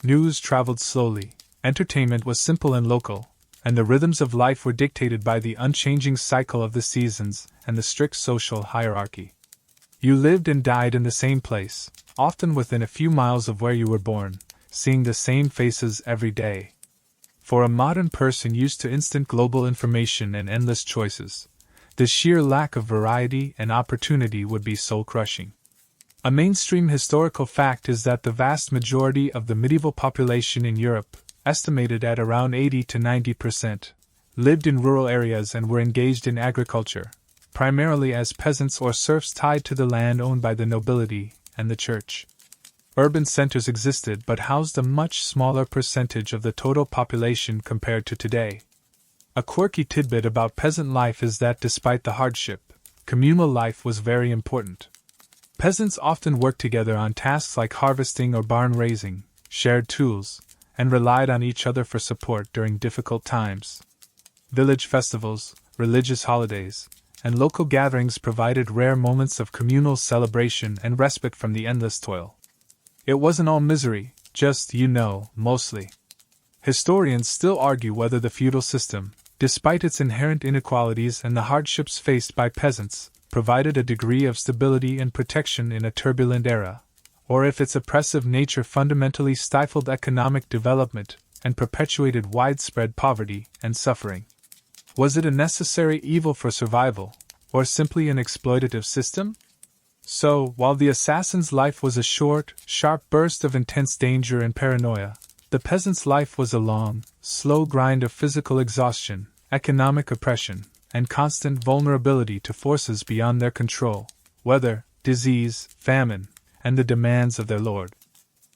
News traveled slowly, entertainment was simple and local, and the rhythms of life were dictated by the unchanging cycle of the seasons and the strict social hierarchy. You lived and died in the same place, often within a few miles of where you were born, seeing the same faces every day. For a modern person used to instant global information and endless choices, the sheer lack of variety and opportunity would be soul-crushing. A mainstream historical fact is that the vast majority of the medieval population in Europe, estimated at around 80 to 90%, lived in rural areas and were engaged in agriculture, primarily as peasants or serfs tied to the land owned by the nobility and the church. Urban centers existed but housed a much smaller percentage of the total population compared to today. A quirky tidbit about peasant life is that despite the hardship, communal life was very important. Peasants often worked together on tasks like harvesting or barn raising, shared tools, and relied on each other for support during difficult times. Village festivals, religious holidays, and local gatherings provided rare moments of communal celebration and respite from the endless toil. It wasn't all misery, just, mostly. Historians still argue whether the feudal system, despite its inherent inequalities and the hardships faced by peasants, provided a degree of stability and protection in a turbulent era, or if its oppressive nature fundamentally stifled economic development and perpetuated widespread poverty and suffering. Was it a necessary evil for survival, or simply an exploitative system? So, while the assassin's life was a short, sharp burst of intense danger and paranoia, the peasant's life was a long, slow grind of physical exhaustion, economic oppression, and constant vulnerability to forces beyond their control, weather, disease, famine, and the demands of their lord.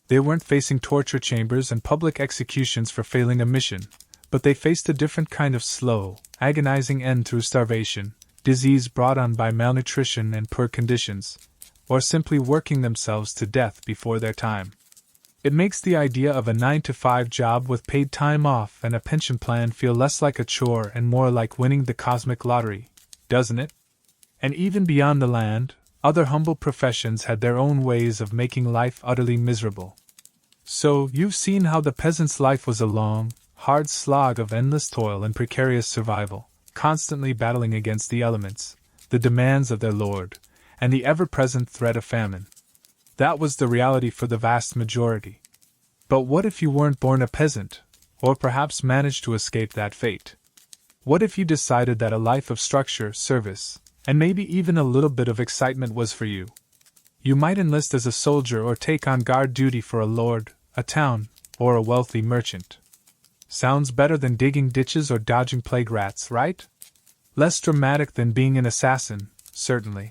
They weren't facing torture chambers and public executions for failing a mission, but they faced a different kind of slow, agonizing end through starvation, disease brought on by malnutrition and poor conditions, or simply working themselves to death before their time. It makes the idea of a 9-to-5 job with paid time off and a pension plan feel less like a chore and more like winning the cosmic lottery, doesn't it? And even beyond the land, other humble professions had their own ways of making life utterly miserable. So, you've seen how the peasant's life was a long, hard slog of endless toil and precarious survival, constantly battling against the elements, the demands of their lord, and the ever-present threat of famine. That was the reality for the vast majority. But what if you weren't born a peasant, or perhaps managed to escape that fate? What if you decided that a life of structure, service, and maybe even a little bit of excitement was for you? You might enlist as a soldier or take on guard duty for a lord, a town, or a wealthy merchant. Sounds better than digging ditches or dodging plague rats, right? Less dramatic than being an assassin, certainly.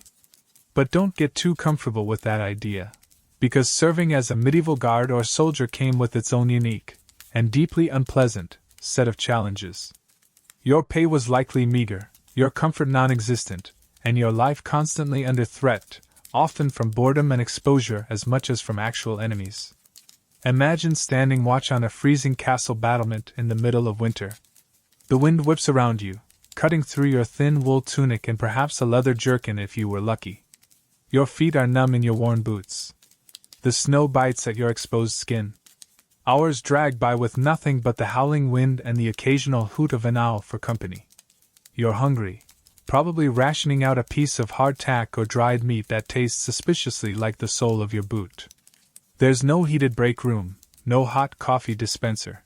But don't get too comfortable with that idea, because serving as a medieval guard or soldier came with its own unique, and deeply unpleasant, set of challenges. Your pay was likely meager, your comfort non-existent, and your life constantly under threat, often from boredom and exposure as much as from actual enemies. Imagine standing watch on a freezing castle battlement in the middle of winter. The wind whips around you, cutting through your thin wool tunic and perhaps a leather jerkin if you were lucky. Your feet are numb in your worn boots. The snow bites at your exposed skin. Hours drag by with nothing but the howling wind and the occasional hoot of an owl for company. You're hungry, probably rationing out a piece of hardtack or dried meat that tastes suspiciously like the sole of your boot. There's no heated break room, no hot coffee dispenser.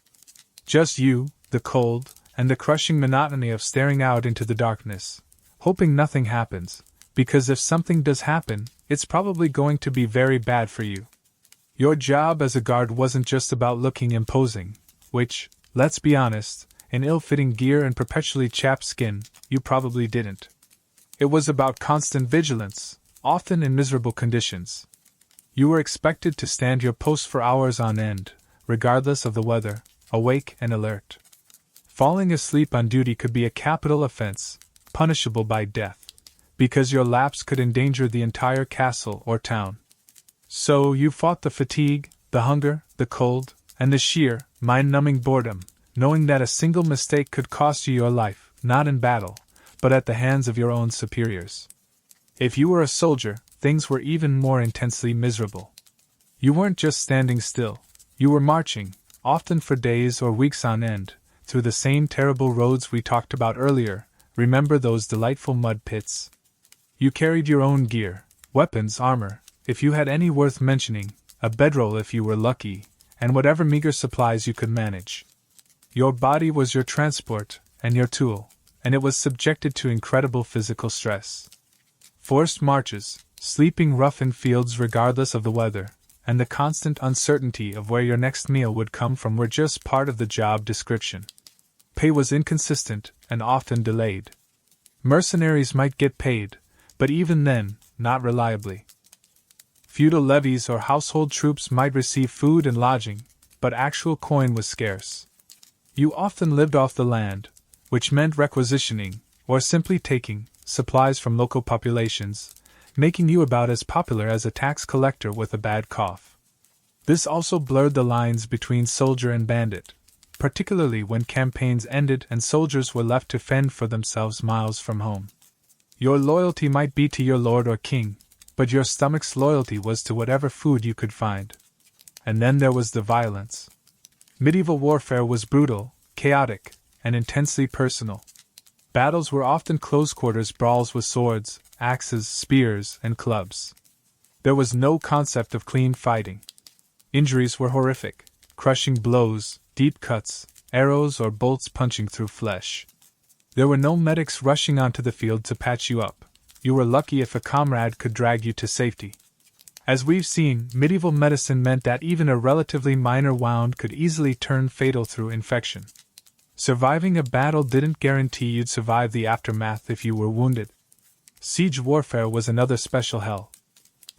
Just you, the cold, and the crushing monotony of staring out into the darkness, hoping nothing happens, because if something does happen, it's probably going to be very bad for you. Your job as a guard wasn't just about looking imposing, which, let's be honest, in ill-fitting gear and perpetually chapped skin, you probably didn't. It was about constant vigilance, often in miserable conditions. You were expected to stand your post for hours on end, regardless of the weather, awake and alert. Falling asleep on duty could be a capital offense, punishable by death, because your lapse could endanger the entire castle or town. So you fought the fatigue, the hunger, the cold, and the sheer, mind-numbing boredom, knowing that a single mistake could cost you your life, not in battle, but at the hands of your own superiors. If you were a soldier, things were even more intensely miserable. You weren't just standing still, you were marching, often for days or weeks on end, through the same terrible roads we talked about earlier. Remember those delightful mud pits? You carried your own gear, weapons, armor, if you had any worth mentioning, a bedroll if you were lucky, and whatever meager supplies you could manage. Your body was your transport, and your tool, and it was subjected to incredible physical stress. Forced marches, sleeping rough in fields regardless of the weather, and the constant uncertainty of where your next meal would come from were just part of the job description. Pay was inconsistent, and often delayed. Mercenaries might get paid, but even then, not reliably. Feudal levies or household troops might receive food and lodging, but actual coin was scarce. You often lived off the land, which meant requisitioning, or simply taking, supplies from local populations, making you about as popular as a tax collector with a bad cough. This also blurred the lines between soldier and bandit, particularly when campaigns ended and soldiers were left to fend for themselves miles from home. Your loyalty might be to your lord or king, but your stomach's loyalty was to whatever food you could find. And then there was the violence. Medieval warfare was brutal, chaotic, and intensely personal. Battles were often close-quarters brawls with swords, axes, spears, and clubs. There was no concept of clean fighting. Injuries were horrific, crushing blows, deep cuts, arrows or bolts punching through flesh. There were no medics rushing onto the field to patch you up. You were lucky if a comrade could drag you to safety. As we've seen, medieval medicine meant that even a relatively minor wound could easily turn fatal through infection. Surviving a battle didn't guarantee you'd survive the aftermath if you were wounded. Siege warfare was another special hell.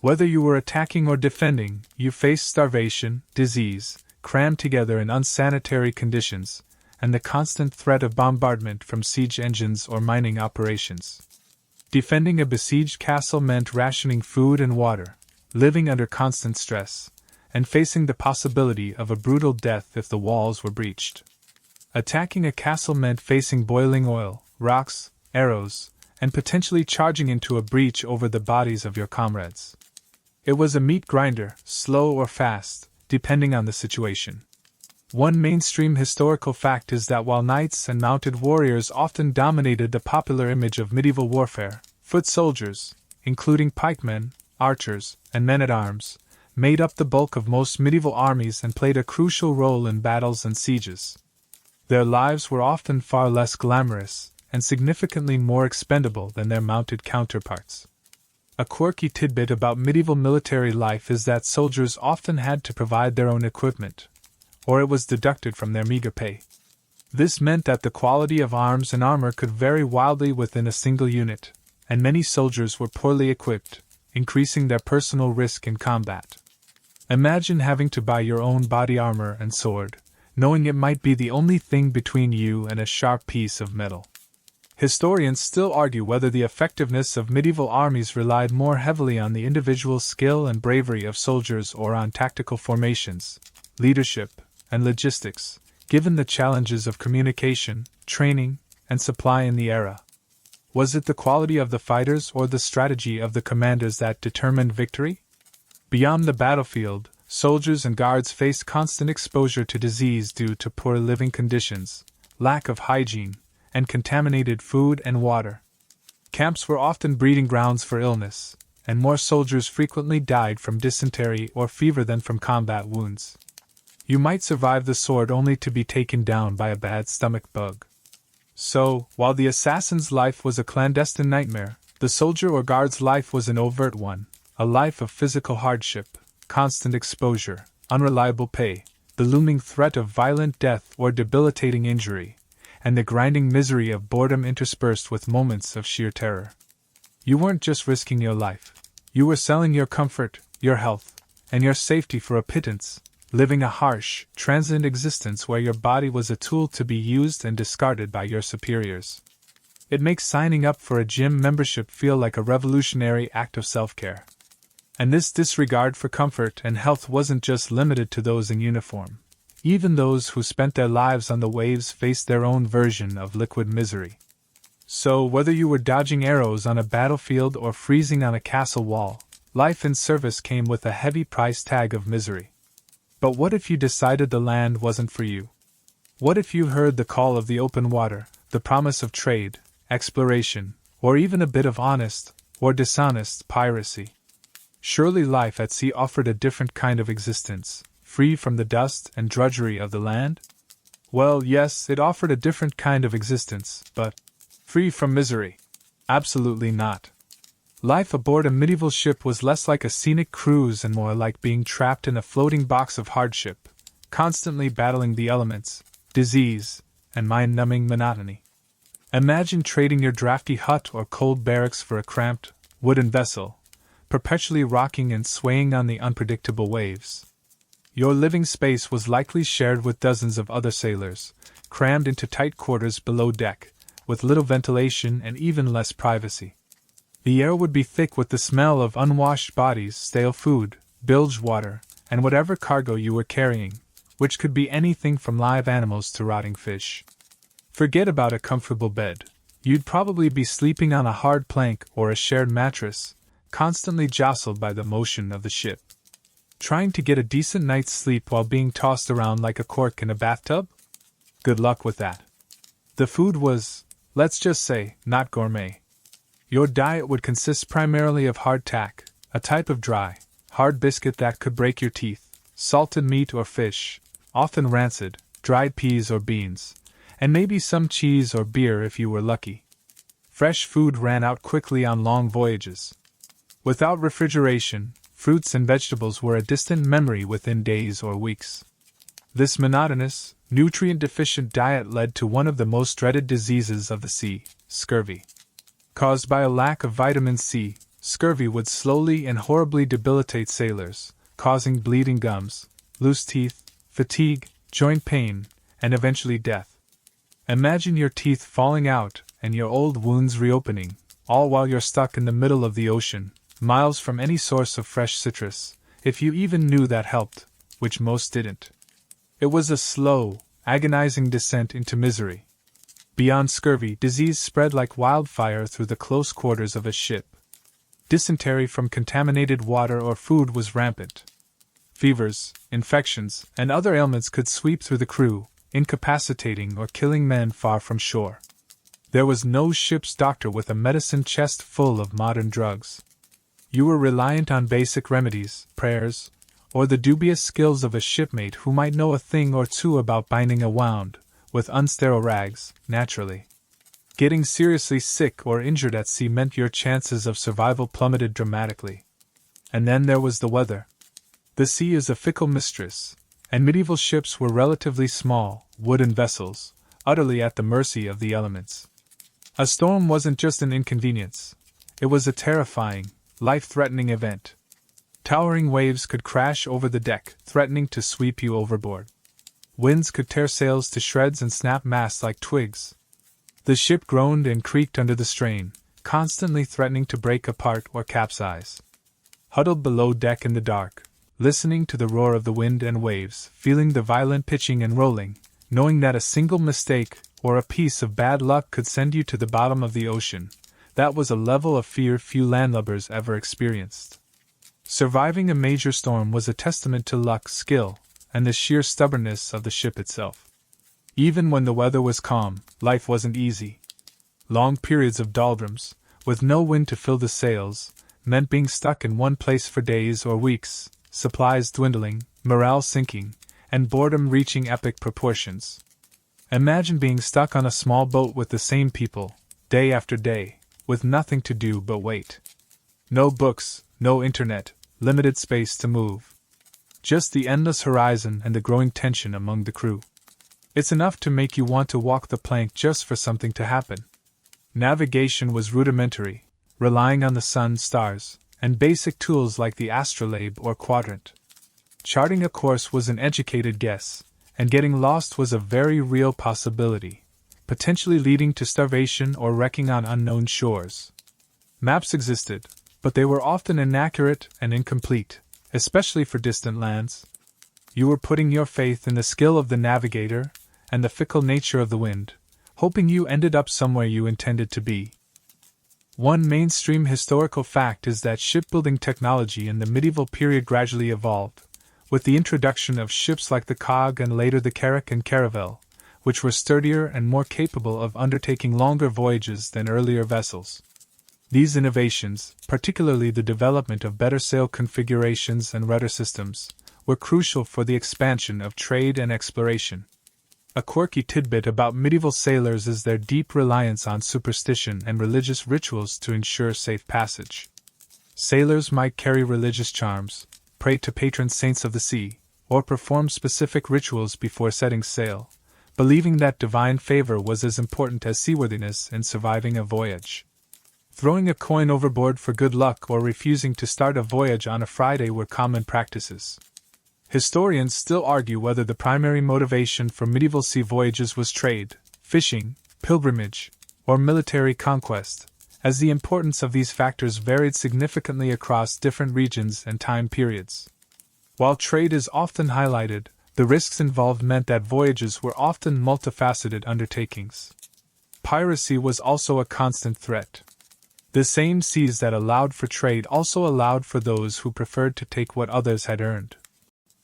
Whether you were attacking or defending, you faced starvation, disease, crammed together in unsanitary conditions, and the constant threat of bombardment from siege engines or mining operations. Defending a besieged castle meant rationing food and water, living under constant stress, and facing the possibility of a brutal death if the walls were breached. Attacking a castle meant facing boiling oil, rocks, arrows, and potentially charging into a breach over the bodies of your comrades. It was a meat grinder, slow or fast, depending on the situation. One mainstream historical fact is that while knights and mounted warriors often dominated the popular image of medieval warfare, foot soldiers, including pikemen, archers, and men-at-arms, made up the bulk of most medieval armies and played a crucial role in battles and sieges. Their lives were often far less glamorous and significantly more expendable than their mounted counterparts. A quirky tidbit about medieval military life is that soldiers often had to provide their own equipment, or it was deducted from their meager pay. This meant that the quality of arms and armor could vary wildly within a single unit, and many soldiers were poorly equipped, increasing their personal risk in combat. Imagine having to buy your own body armor and sword, knowing it might be the only thing between you and a sharp piece of metal. Historians still argue whether the effectiveness of medieval armies relied more heavily on the individual skill and bravery of soldiers or on tactical formations, leadership, and logistics, given the challenges of communication, training, and supply in the era. Was it the quality of the fighters or the strategy of the commanders that determined victory? Beyond the battlefield, soldiers and guards faced constant exposure to disease due to poor living conditions, lack of hygiene, and contaminated food and water. Camps were often breeding grounds for illness, and more soldiers frequently died from dysentery or fever than from combat wounds. You might survive the sword only to be taken down by a bad stomach bug. So, while the assassin's life was a clandestine nightmare, the soldier or guard's life was an overt one, a life of physical hardship, constant exposure, unreliable pay, the looming threat of violent death or debilitating injury, and the grinding misery of boredom interspersed with moments of sheer terror. You weren't just risking your life. You were selling your comfort, your health, and your safety for a pittance, living a harsh, transient existence where your body was a tool to be used and discarded by your superiors. It makes signing up for a gym membership feel like a revolutionary act of self-care. And this disregard for comfort and health wasn't just limited to those in uniform. Even those who spent their lives on the waves faced their own version of liquid misery. So, whether you were dodging arrows on a battlefield or freezing on a castle wall, life in service came with a heavy price tag of misery. But what if you decided the land wasn't for you? What if you heard the call of the open water, the promise of trade, exploration, or even a bit of honest, or dishonest, piracy? Surely life at sea offered a different kind of existence, free from the dust and drudgery of the land? Well, yes, it offered a different kind of existence, but free from misery? Absolutely not. Life aboard a medieval ship was less like a scenic cruise and more like being trapped in a floating box of hardship, constantly battling the elements, disease, and mind-numbing monotony. Imagine trading your drafty hut or cold barracks for a cramped, wooden vessel, perpetually rocking and swaying on the unpredictable waves. Your living space was likely shared with dozens of other sailors, crammed into tight quarters below deck, with little ventilation and even less privacy. The air would be thick with the smell of unwashed bodies, stale food, bilge water, and whatever cargo you were carrying, which could be anything from live animals to rotting fish. Forget about a comfortable bed. You'd probably be sleeping on a hard plank or a shared mattress, constantly jostled by the motion of the ship. Trying to get a decent night's sleep while being tossed around like a cork in a bathtub? Good luck with that. The food was, let's just say, not gourmet. Your diet would consist primarily of hardtack, a type of dry, hard biscuit that could break your teeth, salted meat or fish, often rancid, dried peas or beans, and maybe some cheese or beer if you were lucky. Fresh food ran out quickly on long voyages. Without refrigeration, fruits and vegetables were a distant memory within days or weeks. This monotonous, nutrient-deficient diet led to one of the most dreaded diseases of the sea, scurvy. Caused by a lack of vitamin C, Scurvy would slowly and horribly debilitate sailors, causing bleeding gums, loose teeth, fatigue, joint pain, and eventually death. Imagine your teeth falling out and your old wounds reopening, all while you're stuck in the middle of the ocean, miles from any source of fresh citrus, if you even knew that helped, which most didn't. It was a slow, agonizing descent into misery. Beyond scurvy, disease spread like wildfire through the close quarters of a ship. Dysentery from contaminated water or food was rampant. Fevers, infections, and other ailments could sweep through the crew, incapacitating or killing men far from shore. There was no ship's doctor with a medicine chest full of modern drugs. You were reliant on basic remedies, prayers, or the dubious skills of a shipmate who might know a thing or two about binding a wound, with unsterile rags, naturally. Getting seriously sick or injured at sea meant your chances of survival plummeted dramatically. And then there was the weather. The sea is a fickle mistress, and medieval ships were relatively small, wooden vessels, utterly at the mercy of the elements. A storm wasn't just an inconvenience. It was a terrifying, life-threatening event. Towering waves could crash over the deck, threatening to sweep you overboard. Winds could tear sails to shreds and snap masts like twigs. The ship groaned and creaked under the strain, constantly threatening to break apart or capsize. Huddled below deck in the dark, listening to the roar of the wind and waves, feeling the violent pitching and rolling, knowing that a single mistake or a piece of bad luck could send you to the bottom of the ocean, that was a level of fear few landlubbers ever experienced. Surviving a major storm was a testament to luck, skill, and the sheer stubbornness of the ship itself. Even when the weather was calm, life wasn't easy. Long periods of doldrums, with no wind to fill the sails, meant being stuck in one place for days or weeks, supplies dwindling, morale sinking, and boredom reaching epic proportions. Imagine being stuck on a small boat with the same people, day after day, with nothing to do but wait. No books, no internet, limited space to move. Just the endless horizon and the growing tension among the crew. It's enough to make you want to walk the plank just for something to happen. Navigation was rudimentary, relying on the sun, stars, and basic tools like the astrolabe or quadrant. Charting a course was an educated guess, and getting lost was a very real possibility, potentially leading to starvation or wrecking on unknown shores. Maps existed, but they were often inaccurate and incomplete, especially for distant lands. You were putting your faith in the skill of the navigator and the fickle nature of the wind, hoping you ended up somewhere you intended to be. One mainstream historical fact is that shipbuilding technology in the medieval period gradually evolved, with the introduction of ships like the cog and later the carrack and caravel, which were sturdier and more capable of undertaking longer voyages than earlier vessels. These innovations, particularly the development of better sail configurations and rudder systems, were crucial for the expansion of trade and exploration. A quirky tidbit about medieval sailors is their deep reliance on superstition and religious rituals to ensure safe passage. Sailors might carry religious charms, pray to patron saints of the sea, or perform specific rituals before setting sail, believing that divine favor was as important as seaworthiness in surviving a voyage. Throwing a coin overboard for good luck or refusing to start a voyage on a Friday were common practices. Historians still argue whether the primary motivation for medieval sea voyages was trade, fishing, pilgrimage, or military conquest, as the importance of these factors varied significantly across different regions and time periods. While trade is often highlighted, the risks involved meant that voyages were often multifaceted undertakings. Piracy was also a constant threat. The same seas that allowed for trade also allowed for those who preferred to take what others had earned.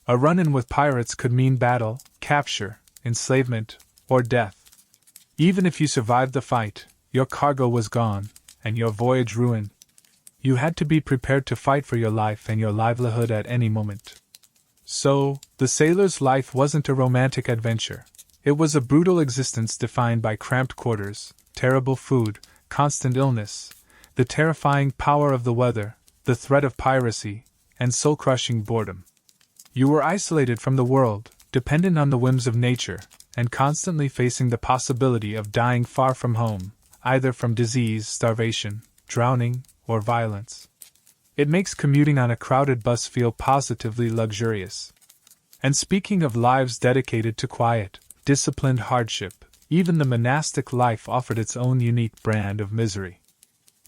A run-in with pirates could mean battle, capture, enslavement, or death. Even if you survived the fight, your cargo was gone, and your voyage ruined. You had to be prepared to fight for your life and your livelihood at any moment. So, the sailor's life wasn't a romantic adventure. It was a brutal existence defined by cramped quarters, terrible food, constant illness, the terrifying power of the weather, the threat of piracy, and soul-crushing boredom. You were isolated from the world, dependent on the whims of nature, and constantly facing the possibility of dying far from home, either from disease, starvation, drowning, or violence. It makes commuting on a crowded bus feel positively luxurious. And speaking of lives dedicated to quiet, disciplined hardship, even the monastic life offered its own unique brand of misery.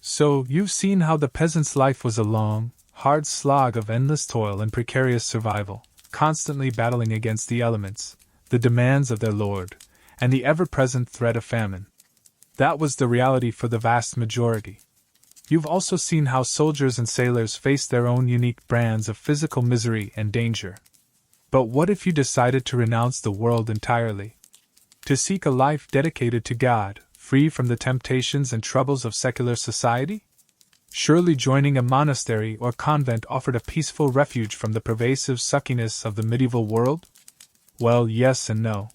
So, you've seen how the peasant's life was a long, hard slog of endless toil and precarious survival, constantly battling against the elements, the demands of their lord, and the ever-present threat of famine. That was the reality for the vast majority. You've also seen how soldiers and sailors faced their own unique brands of physical misery and danger. But what if you decided to renounce the world entirely? To seek a life dedicated to God, free from the temptations and troubles of secular society? Surely joining a monastery or convent offered a peaceful refuge from the pervasive suckiness of the medieval world? Well, yes and no.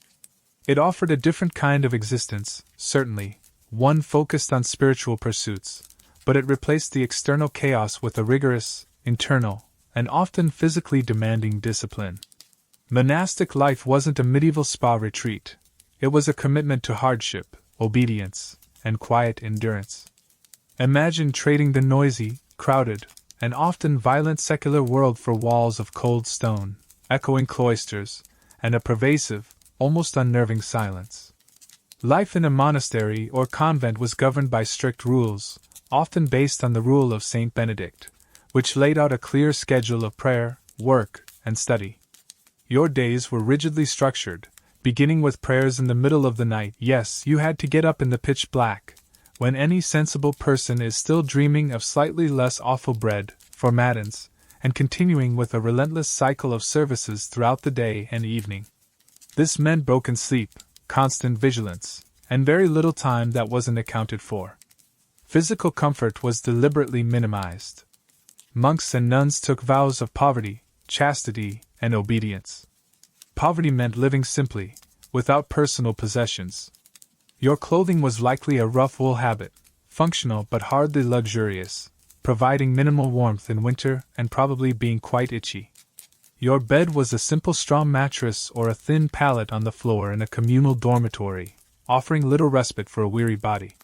It offered a different kind of existence, certainly, one focused on spiritual pursuits, but it replaced the external chaos with a rigorous, internal, and often physically demanding discipline. Monastic life wasn't a medieval spa retreat. It was a commitment to hardship, obedience, and quiet endurance. Imagine trading the noisy, crowded, and often violent secular world for walls of cold stone, echoing cloisters, and a pervasive, almost unnerving silence. Life in a monastery or convent was governed by strict rules, often based on the rule of Saint Benedict, which laid out a clear schedule of prayer, work, and study. Your days were rigidly structured, beginning with prayers in the middle of the night. Yes, you had to get up in the pitch black, when any sensible person is still dreaming of slightly less awful bread, for matins, and continuing with a relentless cycle of services throughout the day and evening. This meant broken sleep, constant vigilance, and very little time that wasn't accounted for. Physical comfort was deliberately minimized. Monks and nuns took vows of poverty, chastity, and obedience. Poverty meant living simply, without personal possessions. Your clothing was likely a rough wool habit, functional but hardly luxurious, providing minimal warmth in winter and probably being quite itchy. Your bed was a simple straw mattress or a thin pallet on the floor in a communal dormitory, offering little respite for a weary body.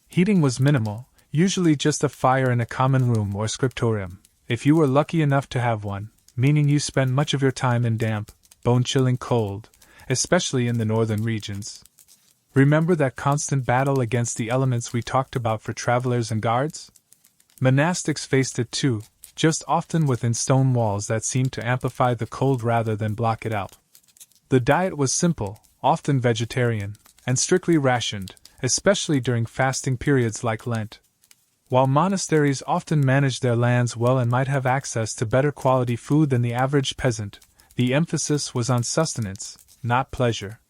Heating was minimal, usually just a fire in a common room or scriptorium, if you were lucky enough to have one, meaning you spent much of your time in damp, bone-chilling cold, especially in the northern regions. Remember that constant battle against the elements we talked about for travelers and guards? Monastics faced it too, just often within stone walls that seemed to amplify the cold rather than block it out. The diet was simple, often vegetarian, and strictly rationed, especially during fasting periods like Lent. While monasteries often managed their lands well and might have access to better quality food than the average peasant, the emphasis was on sustenance, not pleasure.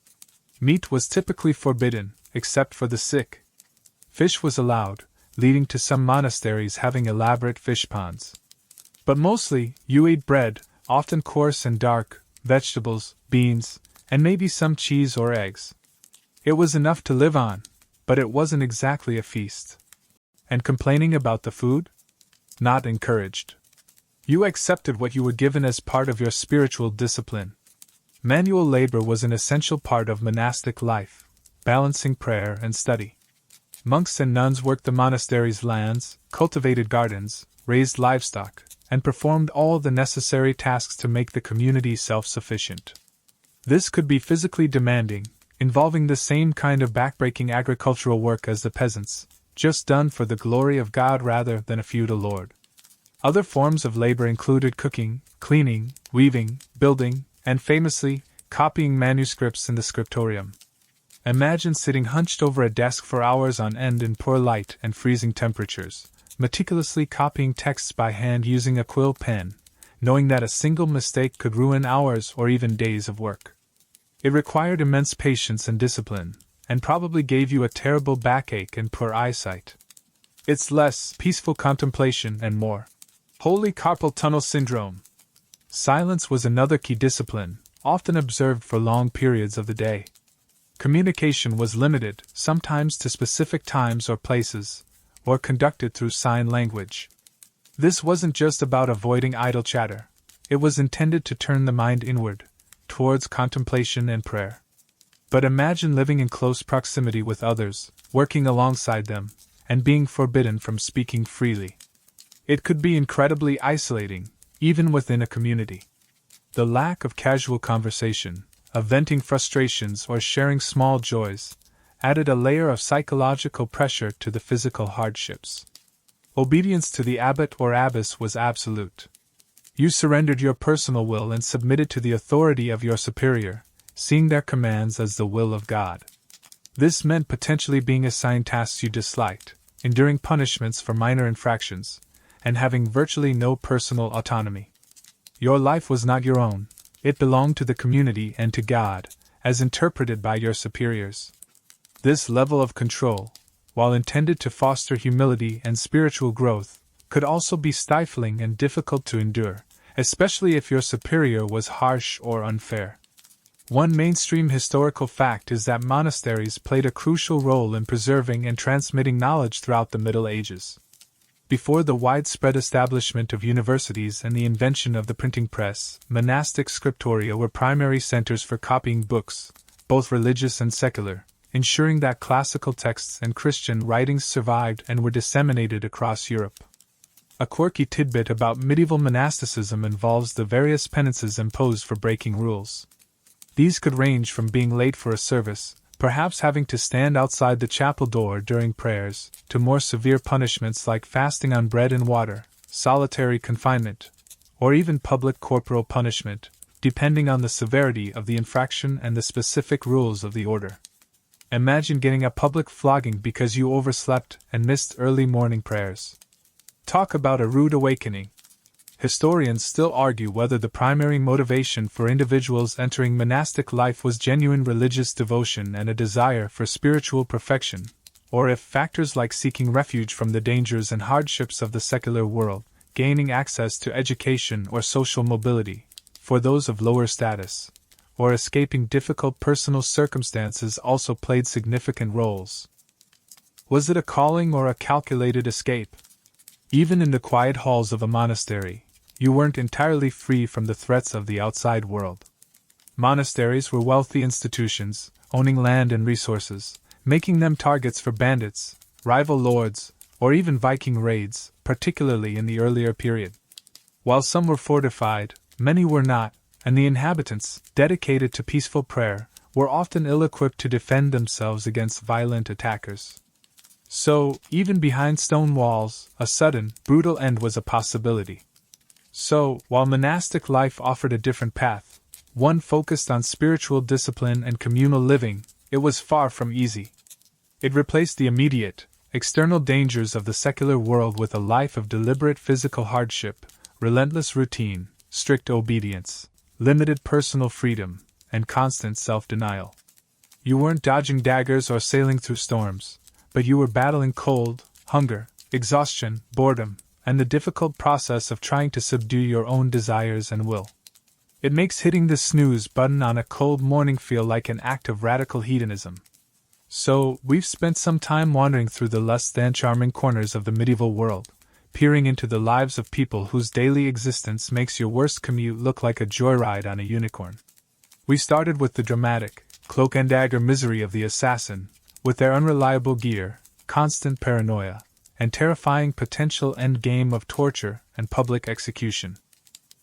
Meat was typically forbidden, except for the sick. Fish was allowed, leading to some monasteries having elaborate fish ponds. But mostly, you ate bread, often coarse and dark, vegetables, beans, and maybe some cheese or eggs. It was enough to live on, but it wasn't exactly a feast. And complaining about the food? Not encouraged. You accepted what you were given as part of your spiritual discipline. Manual labor was an essential part of monastic life, balancing prayer and study. Monks and nuns worked the monastery's lands, cultivated gardens, raised livestock, and performed all the necessary tasks to make the community self-sufficient. This could be physically demanding, involving the same kind of backbreaking agricultural work as the peasants, just done for the glory of God rather than a feudal lord. Other forms of labor included cooking, cleaning, weaving, building, and famously, copying manuscripts in the scriptorium. Imagine sitting hunched over a desk for hours on end in poor light and freezing temperatures, meticulously copying texts by hand using a quill pen, knowing that a single mistake could ruin hours or even days of work. It required immense patience and discipline, and probably gave you a terrible backache and poor eyesight. It's less peaceful contemplation and more holy carpal tunnel syndrome. Silence was another key discipline, often observed for long periods of the day. Communication was limited, sometimes to specific times or places, or conducted through sign language. This wasn't just about avoiding idle chatter. It was intended to turn the mind inward, towards contemplation and prayer. But imagine living in close proximity with others, working alongside them, and being forbidden from speaking freely. It could be incredibly isolating, even within a community. The lack of casual conversation, of venting frustrations or sharing small joys, added a layer of psychological pressure to the physical hardships. Obedience to the abbot or abbess was absolute. You surrendered your personal will and submitted to the authority of your superior, seeing their commands as the will of God. This meant potentially being assigned tasks you disliked, enduring punishments for minor infractions, and having virtually no personal autonomy. Your life was not your own, it belonged to the community and to God, as interpreted by your superiors. This level of control, while intended to foster humility and spiritual growth, could also be stifling and difficult to endure, especially if your superior was harsh or unfair. One mainstream historical fact is that monasteries played a crucial role in preserving and transmitting knowledge throughout the Middle Ages. Before the widespread establishment of universities and the invention of the printing press, monastic scriptoria were primary centers for copying books, both religious and secular, ensuring that classical texts and Christian writings survived and were disseminated across Europe. A quirky tidbit about medieval monasticism involves the various penances imposed for breaking rules. These could range from being late for a service, perhaps having to stand outside the chapel door during prayers, to more severe punishments like fasting on bread and water, solitary confinement, or even public corporal punishment, depending on the severity of the infraction and the specific rules of the order. Imagine getting a public flogging because you overslept and missed early morning prayers. Talk about a rude awakening. Historians still argue whether the primary motivation for individuals entering monastic life was genuine religious devotion and a desire for spiritual perfection, or if factors like seeking refuge from the dangers and hardships of the secular world, gaining access to education or social mobility, for those of lower status, or escaping difficult personal circumstances also played significant roles. Was it a calling or a calculated escape? Even in the quiet halls of a monastery, you weren't entirely free from the threats of the outside world. Monasteries were wealthy institutions, owning land and resources, making them targets for bandits, rival lords, or even Viking raids, particularly in the earlier period. While some were fortified, many were not, and the inhabitants, dedicated to peaceful prayer, were often ill-equipped to defend themselves against violent attackers. So, even behind stone walls, a sudden, brutal end was a possibility. So, while monastic life offered a different path, one focused on spiritual discipline and communal living, it was far from easy. It replaced the immediate, external dangers of the secular world with a life of deliberate physical hardship, relentless routine, strict obedience, limited personal freedom, and constant self-denial. You weren't dodging daggers or sailing through storms, but you were battling cold, hunger, exhaustion, boredom, and the difficult process of trying to subdue your own desires and will. It makes hitting the snooze button on a cold morning feel like an act of radical hedonism. So, we've spent some time wandering through the less than charming corners of the medieval world, peering into the lives of people whose daily existence makes your worst commute look like a joyride on a unicorn. We started with the dramatic, cloak and dagger misery of the assassin, with their unreliable gear, constant paranoia, and terrifying potential endgame of torture and public execution.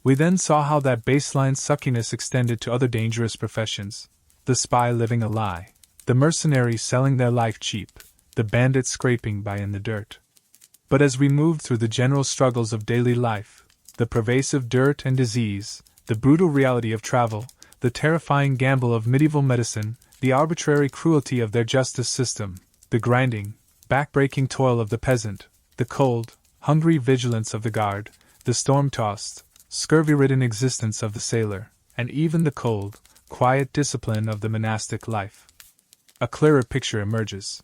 We then saw how that baseline suckiness extended to other dangerous professions: the spy living a lie, the mercenary selling their life cheap, the bandit scraping by in the dirt. But as we moved through the general struggles of daily life, the pervasive dirt and disease, the brutal reality of travel, the terrifying gamble of medieval medicine, the arbitrary cruelty of their justice system, the grinding, back-breaking toil of the peasant, the cold, hungry vigilance of the guard, the storm-tossed, scurvy-ridden existence of the sailor, and even the cold, quiet discipline of the monastic life, a clearer picture emerges.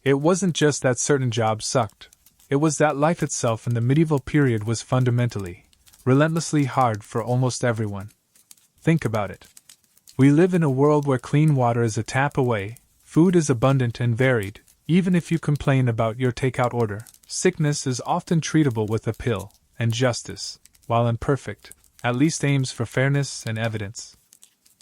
It wasn't just that certain jobs sucked. It was that life itself in the medieval period was fundamentally, relentlessly hard for almost everyone. Think about it. We live in a world where clean water is a tap away, food is abundant and varied, even if you complain about your takeout order, sickness is often treatable with a pill, and justice, while imperfect, at least aims for fairness and evidence.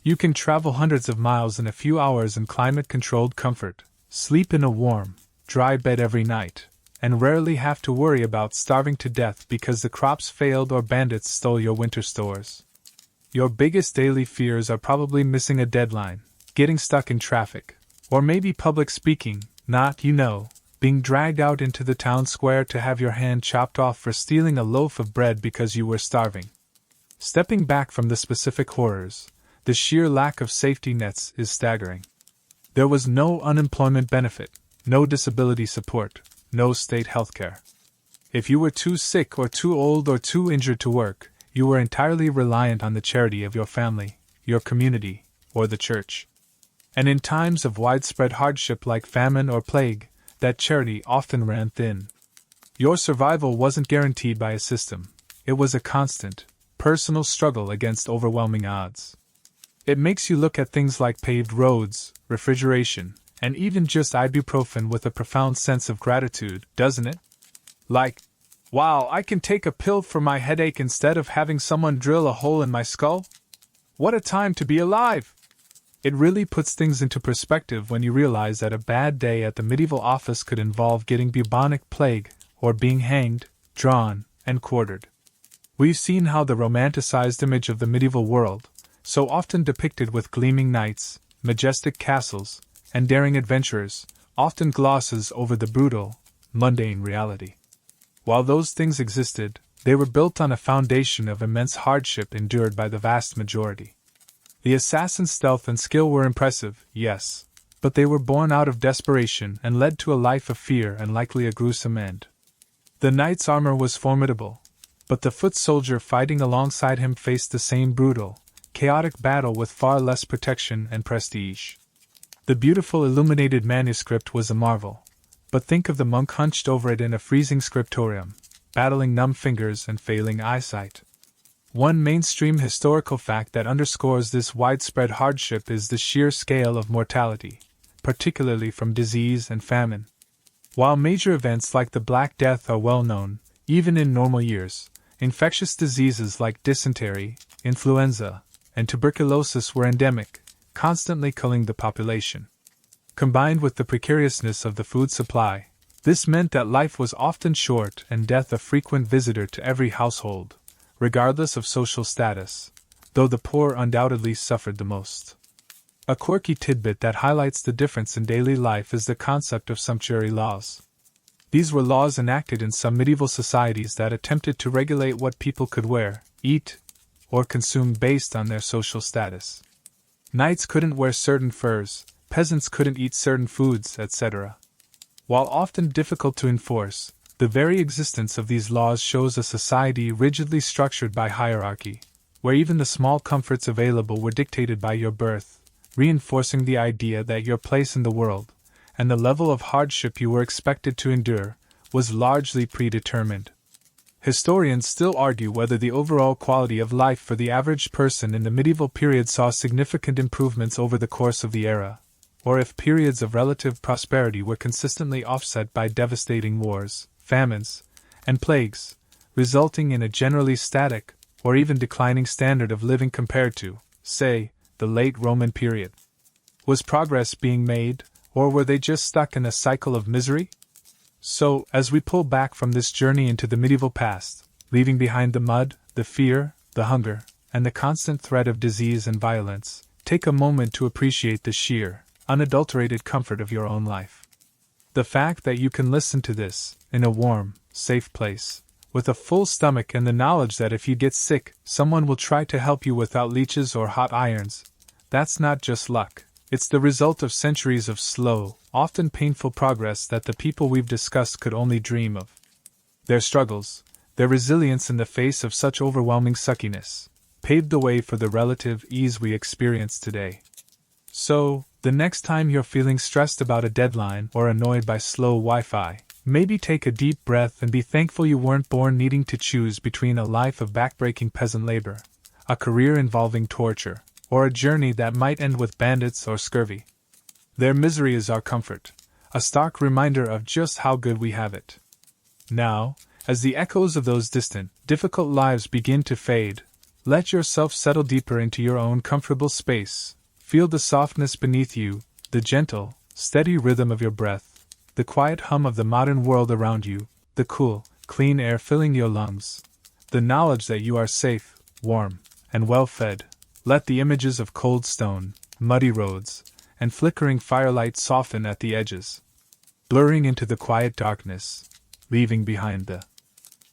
You can travel hundreds of miles in a few hours in climate-controlled comfort, sleep in a warm, dry bed every night, and rarely have to worry about starving to death because the crops failed or bandits stole your winter stores. Your biggest daily fears are probably missing a deadline, getting stuck in traffic, or maybe public speaking, not, being dragged out into the town square to have your hand chopped off for stealing a loaf of bread because you were starving. Stepping back from the specific horrors, the sheer lack of safety nets is staggering. There was no unemployment benefit, no disability support, no state healthcare. If you were too sick or too old or too injured to work, you were entirely reliant on the charity of your family, your community, or the church. And in times of widespread hardship like famine or plague, that charity often ran thin. Your survival wasn't guaranteed by a system. It was a constant, personal struggle against overwhelming odds. It makes you look at things like paved roads, refrigeration, and even just ibuprofen with a profound sense of gratitude, doesn't it? Like, wow, I can take a pill for my headache instead of having someone drill a hole in my skull? What a time to be alive! It really puts things into perspective when you realize that a bad day at the medieval office could involve getting bubonic plague, or being hanged, drawn, and quartered. We've seen how the romanticized image of the medieval world, so often depicted with gleaming knights, majestic castles, and daring adventurers, often glosses over the brutal, mundane reality. While those things existed, they were built on a foundation of immense hardship endured by the vast majority. The assassin's stealth and skill were impressive, yes, but they were born out of desperation and led to a life of fear and likely a gruesome end. The knight's armor was formidable, but the foot soldier fighting alongside him faced the same brutal, chaotic battle with far less protection and prestige. The beautiful illuminated manuscript was a marvel, but think of the monk hunched over it in a freezing scriptorium, battling numb fingers and failing eyesight. One mainstream historical fact that underscores this widespread hardship is the sheer scale of mortality, particularly from disease and famine. While major events like the Black Death are well known, even in normal years, infectious diseases like dysentery, influenza, and tuberculosis were endemic, constantly killing the population. Combined with the precariousness of the food supply, this meant that life was often short and death a frequent visitor to every household, regardless of social status, though the poor undoubtedly suffered the most. A quirky tidbit that highlights the difference in daily life is the concept of sumptuary laws. These were laws enacted in some medieval societies that attempted to regulate what people could wear, eat, or consume based on their social status. Knights couldn't wear certain furs, peasants couldn't eat certain foods, etc. While often difficult to enforce, the very existence of these laws shows a society rigidly structured by hierarchy, where even the small comforts available were dictated by your birth, reinforcing the idea that your place in the world, and the level of hardship you were expected to endure, was largely predetermined. Historians still argue whether the overall quality of life for the average person in the medieval period saw significant improvements over the course of the era, or if periods of relative prosperity were consistently offset by devastating wars, famines, and plagues, resulting in a generally static, or even declining standard of living compared to, say, the late Roman period. Was progress being made, or were they just stuck in a cycle of misery? So, as we pull back from this journey into the medieval past, leaving behind the mud, the fear, the hunger, and the constant threat of disease and violence, take a moment to appreciate the sheer, unadulterated comfort of your own life. The fact that you can listen to this, in a warm, safe place, with a full stomach and the knowledge that if you get sick, someone will try to help you without leeches or hot irons, that's not just luck. It's the result of centuries of slow, often painful progress that the people we've discussed could only dream of. Their struggles, their resilience in the face of such overwhelming suckiness, paved the way for the relative ease we experience today. So, the next time you're feeling stressed about a deadline or annoyed by slow Wi-Fi, maybe take a deep breath and be thankful you weren't born needing to choose between a life of backbreaking peasant labor, a career involving torture, or a journey that might end with bandits or scurvy. Their misery is our comfort, a stark reminder of just how good we have it. Now, as the echoes of those distant, difficult lives begin to fade, let yourself settle deeper into your own comfortable space, feel the softness beneath you, the gentle, steady rhythm of your breath, the quiet hum of the modern world around you, the cool, clean air filling your lungs, the knowledge that you are safe, warm, and well fed. Let the images of cold stone, muddy roads, and flickering firelight soften at the edges, blurring into the quiet darkness, leaving behind the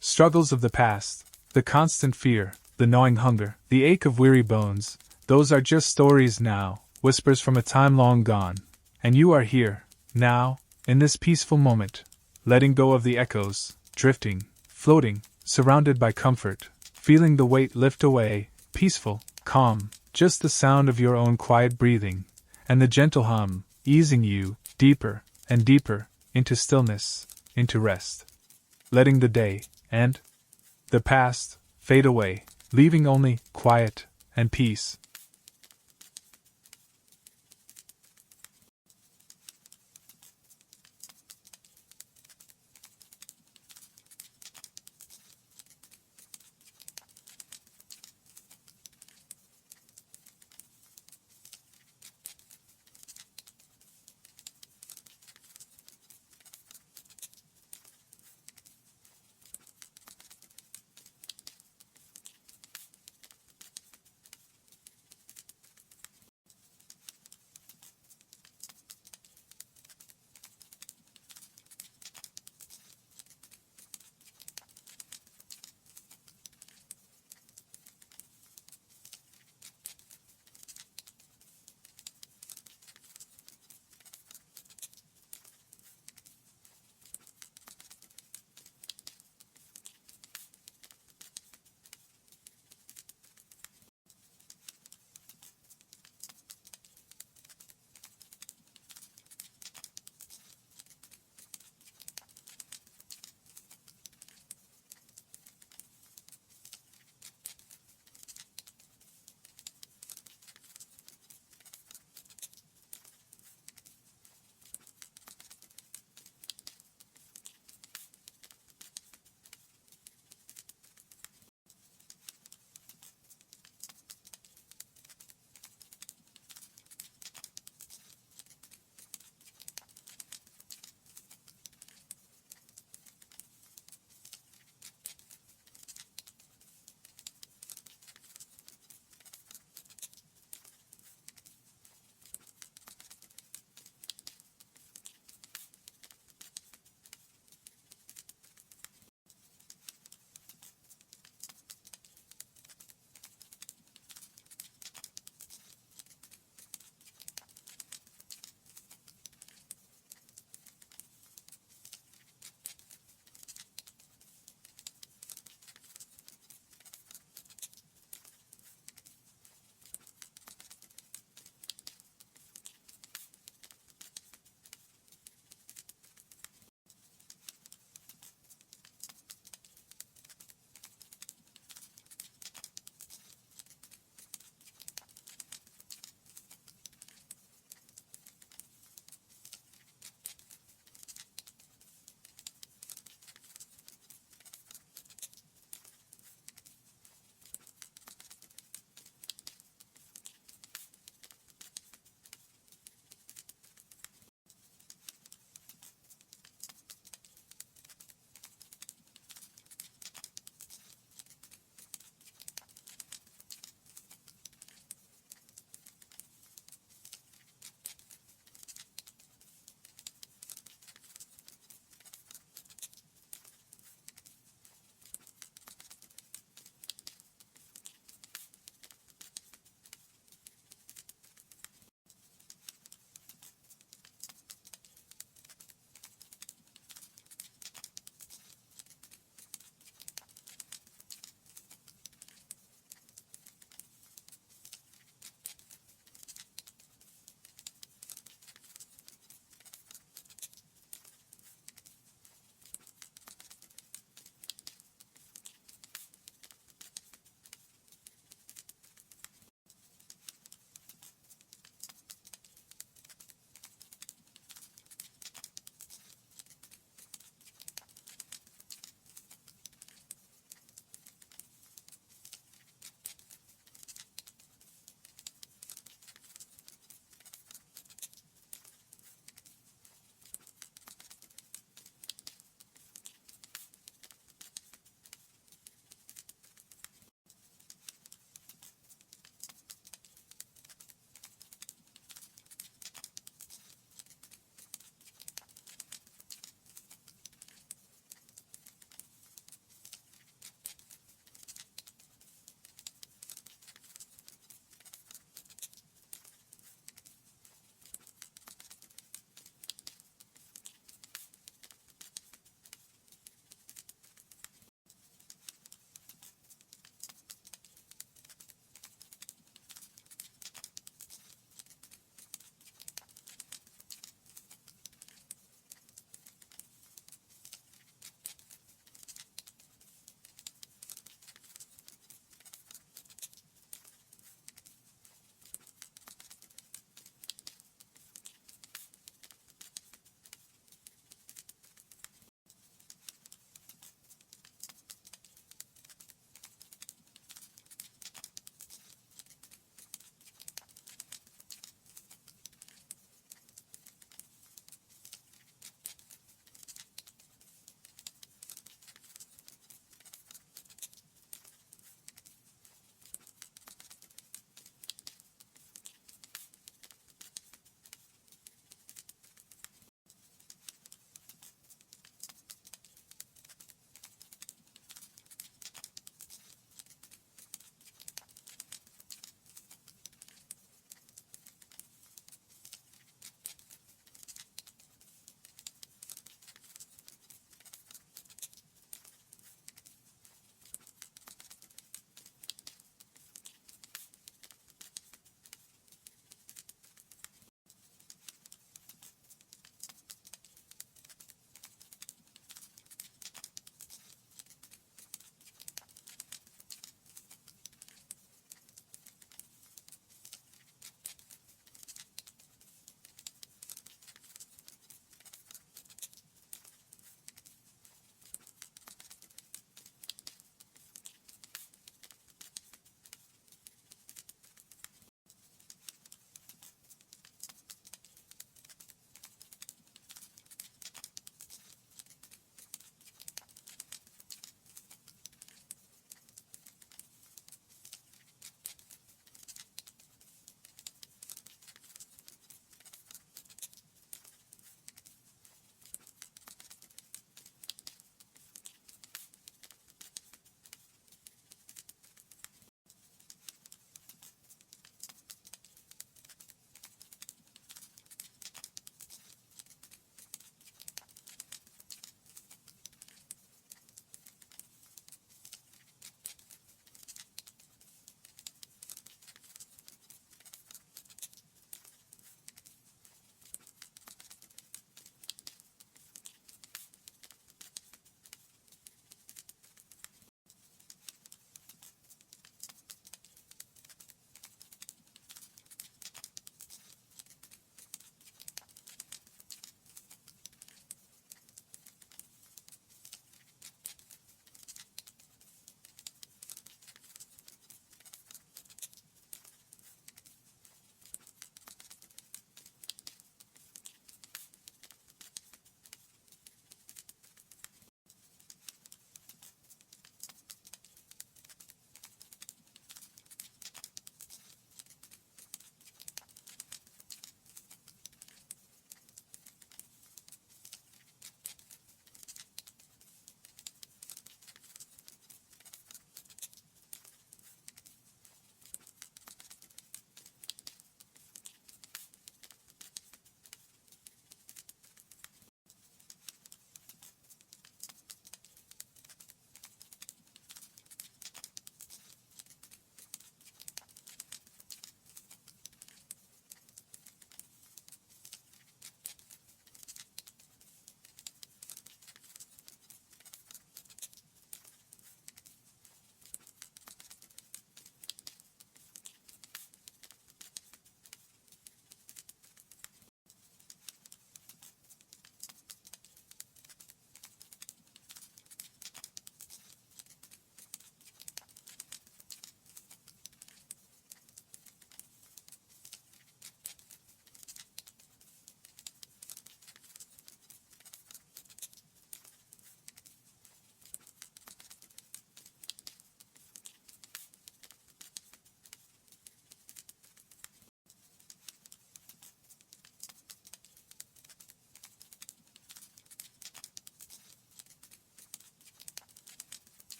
struggles of the past, the constant fear, the gnawing hunger, the ache of weary bones. Those are just stories now, whispers from a time long gone. And you are here, now, in this peaceful moment, letting go of the echoes, drifting, floating, surrounded by comfort, feeling the weight lift away, peaceful, calm, just the sound of your own quiet breathing, and the gentle hum, easing you, deeper and deeper, into stillness, into rest. Letting the day, and the past, fade away, leaving only quiet and peace.